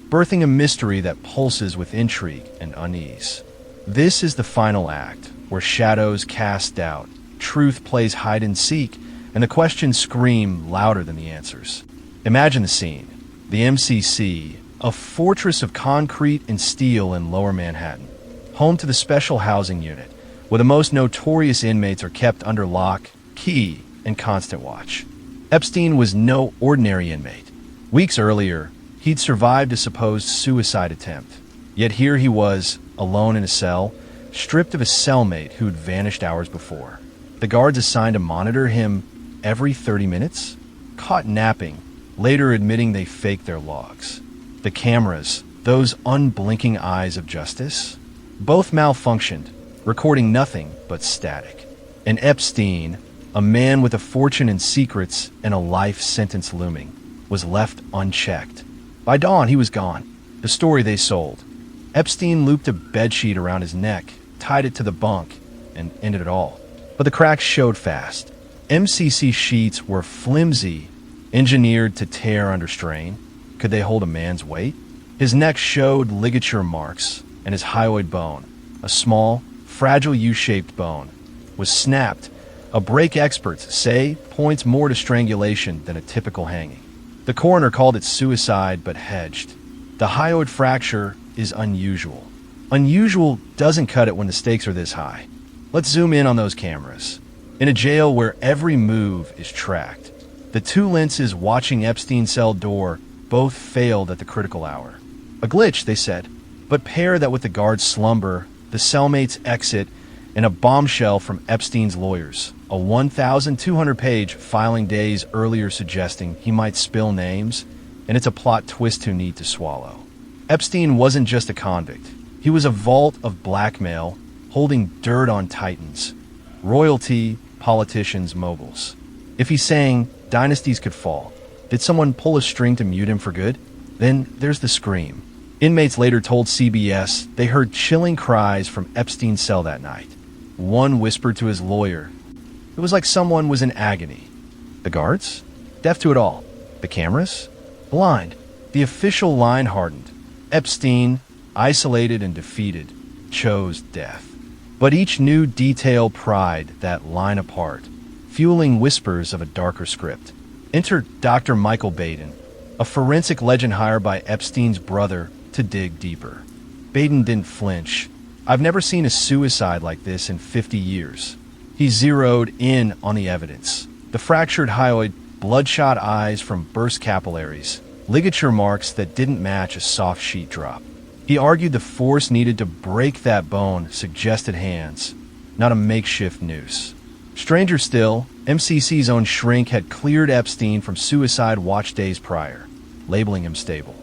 birthing a mystery that pulses with intrigue and unease. This is the final act, where shadows cast doubt, truth plays hide and seek, and the questions scream louder than the answers. Imagine the scene. The MCC, a fortress of concrete and steel in Lower Manhattan, home to the Special Housing Unit, where the most notorious inmates are kept under lock, key, and constant watch. Epstein was no ordinary inmate. Weeks earlier, He'd survived a supposed suicide attempt. Yet here he was, alone in a cell, stripped of a cellmate who'd vanished hours before. The guards assigned to monitor him every 30 minutes? Caught napping, later admitting they faked their logs. The cameras, those unblinking eyes of justice, both malfunctioned, recording nothing but static. And Epstein, a man with a fortune in secrets and a life sentence looming, was left unchecked. By dawn, he was gone. The story they sold. Epstein looped a bedsheet around his neck, tied it to the bunk, and ended it all. But the cracks showed fast. MCC sheets were flimsy, engineered to tear under strain. Could they hold a man's weight? His neck showed ligature marks, and his hyoid bone, a small, fragile U-shaped bone, was snapped. A break experts say points more to strangulation than a typical hanging. The coroner called it suicide but hedged. The hyoid fracture is unusual. Unusual doesn't cut it when the stakes are this high. Let's zoom in on those cameras. In a jail where every move is tracked, the two lenses watching Epstein's cell door both failed at the critical hour. A glitch, they said, but pair that with the guard's slumber, the cellmate's exit, and a bombshell from Epstein's lawyers, a 1,200-page filing days earlier suggesting he might spill names, and it's a plot twist too neat to swallow. Epstein wasn't just a convict. He was a vault of blackmail, holding dirt on titans, royalty, politicians, moguls. If he's saying dynasties could fall, did someone pull a string to mute him for good? Then there's the scream. Inmates later told CBS they heard chilling cries from Epstein's cell that night. One whispered to his lawyer. It was like someone was in agony. The guards? Deaf to it all. The cameras? Blind. The official line hardened. Epstein, isolated and defeated, chose death. But each new detail pried that line apart, fueling whispers of a darker script. Enter Dr. Michael Baden, a forensic legend hired by Epstein's brother to dig deeper. Baden didn't flinch. I've never seen a suicide like this in 50 years. He zeroed in on the evidence. The fractured hyoid, bloodshot eyes from burst capillaries, ligature marks that didn't match a soft sheet drop. He argued the force needed to break that bone suggested hands, not a makeshift noose. Stranger still, MCC's own shrink had cleared Epstein from suicide watch days prior, labeling him stable.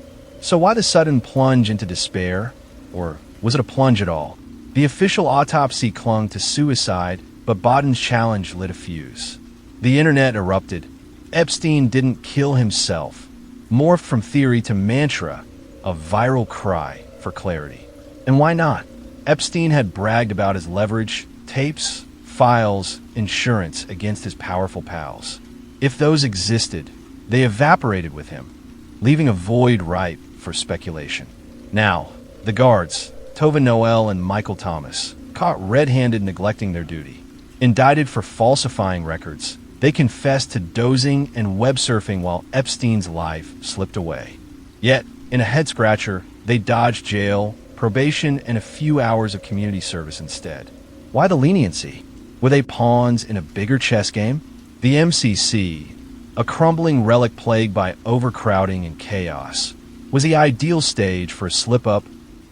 So why the sudden plunge into despair? Or was it a plunge at all? The official autopsy clung to suicide, but Baden's challenge lit a fuse. The internet erupted. Epstein didn't kill himself. Morphed from theory to mantra, a viral cry for clarity. And why not? Epstein had bragged about his leverage, tapes, files, insurance against his powerful pals. If those existed, they evaporated with him, leaving a void ripe for speculation. Now, the guards, Tova Noel and Michael Thomas, caught red-handed neglecting their duty. Indicted for falsifying records, they confessed to dozing and web surfing while Epstein's life slipped away. Yet, in a head-scratcher, they dodged jail, probation, and a few hours of community service instead. Why the leniency? Were they pawns in a bigger chess game? The MCC, a crumbling relic plagued by overcrowding and chaos, was the ideal stage for a slip-up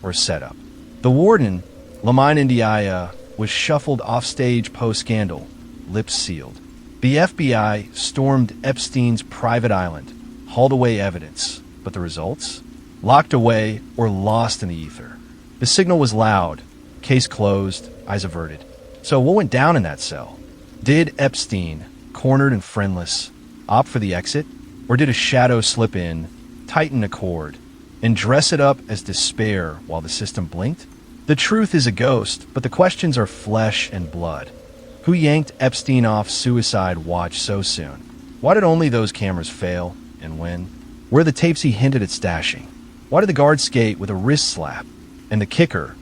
or a setup. The warden, Lamine Ndiaye, was shuffled offstage post-scandal, lips sealed. The FBI stormed Epstein's private island, hauled away evidence, but the results? Locked away or lost in the ether. The signal was loud, case closed, eyes averted. So what went down in that cell? Did Epstein, cornered and friendless, opt for the exit? Or did a shadow slip in, tighten a cord, and dress it up as despair while the system blinked? The truth is a ghost, but the questions are flesh and blood. Who yanked Epstein off suicide watch so soon? Why did only those cameras fail, and when? Where are the tapes he hinted at stashing? Why did the guards skate with a wrist slap? And the kicker,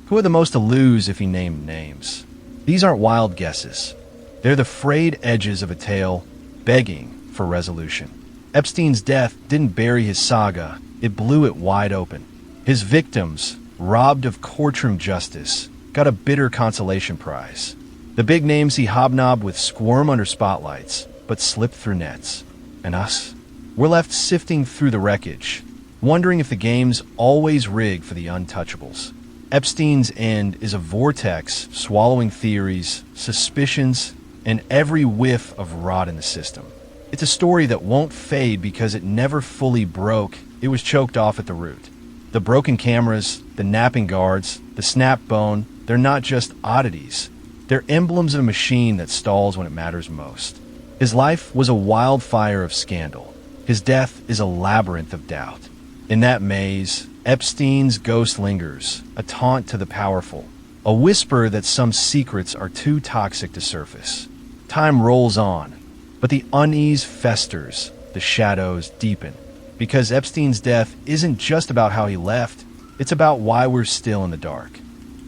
who are the most to lose if he named names? These aren't wild guesses. They're the frayed edges of a tale begging for resolution. Epstein's death didn't bury his saga, it blew it wide open. His victims, robbed of courtroom justice, got a bitter consolation prize. The big names he hobnobbed with squirm under spotlights, but slipped through nets. And us? We're left sifting through the wreckage, wondering if the game's always rigged for the untouchables. Epstein's end is a vortex swallowing theories, suspicions, and every whiff of rot in the system. It's a story that won't fade because it never fully broke, it was choked off at the root. The broken cameras, the napping guards, the snapped bone, they're not just oddities. They're emblems of a machine that stalls when it matters most. His life was a wildfire of scandal. His death is a labyrinth of doubt. In that maze, Epstein's ghost lingers, a taunt to the powerful, a whisper that some secrets are too toxic to surface. Time rolls on, but the unease festers, the shadows deepen, because Epstein's death isn't just about how he left, it's about why we're still in the dark.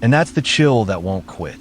And that's the chill that won't quit.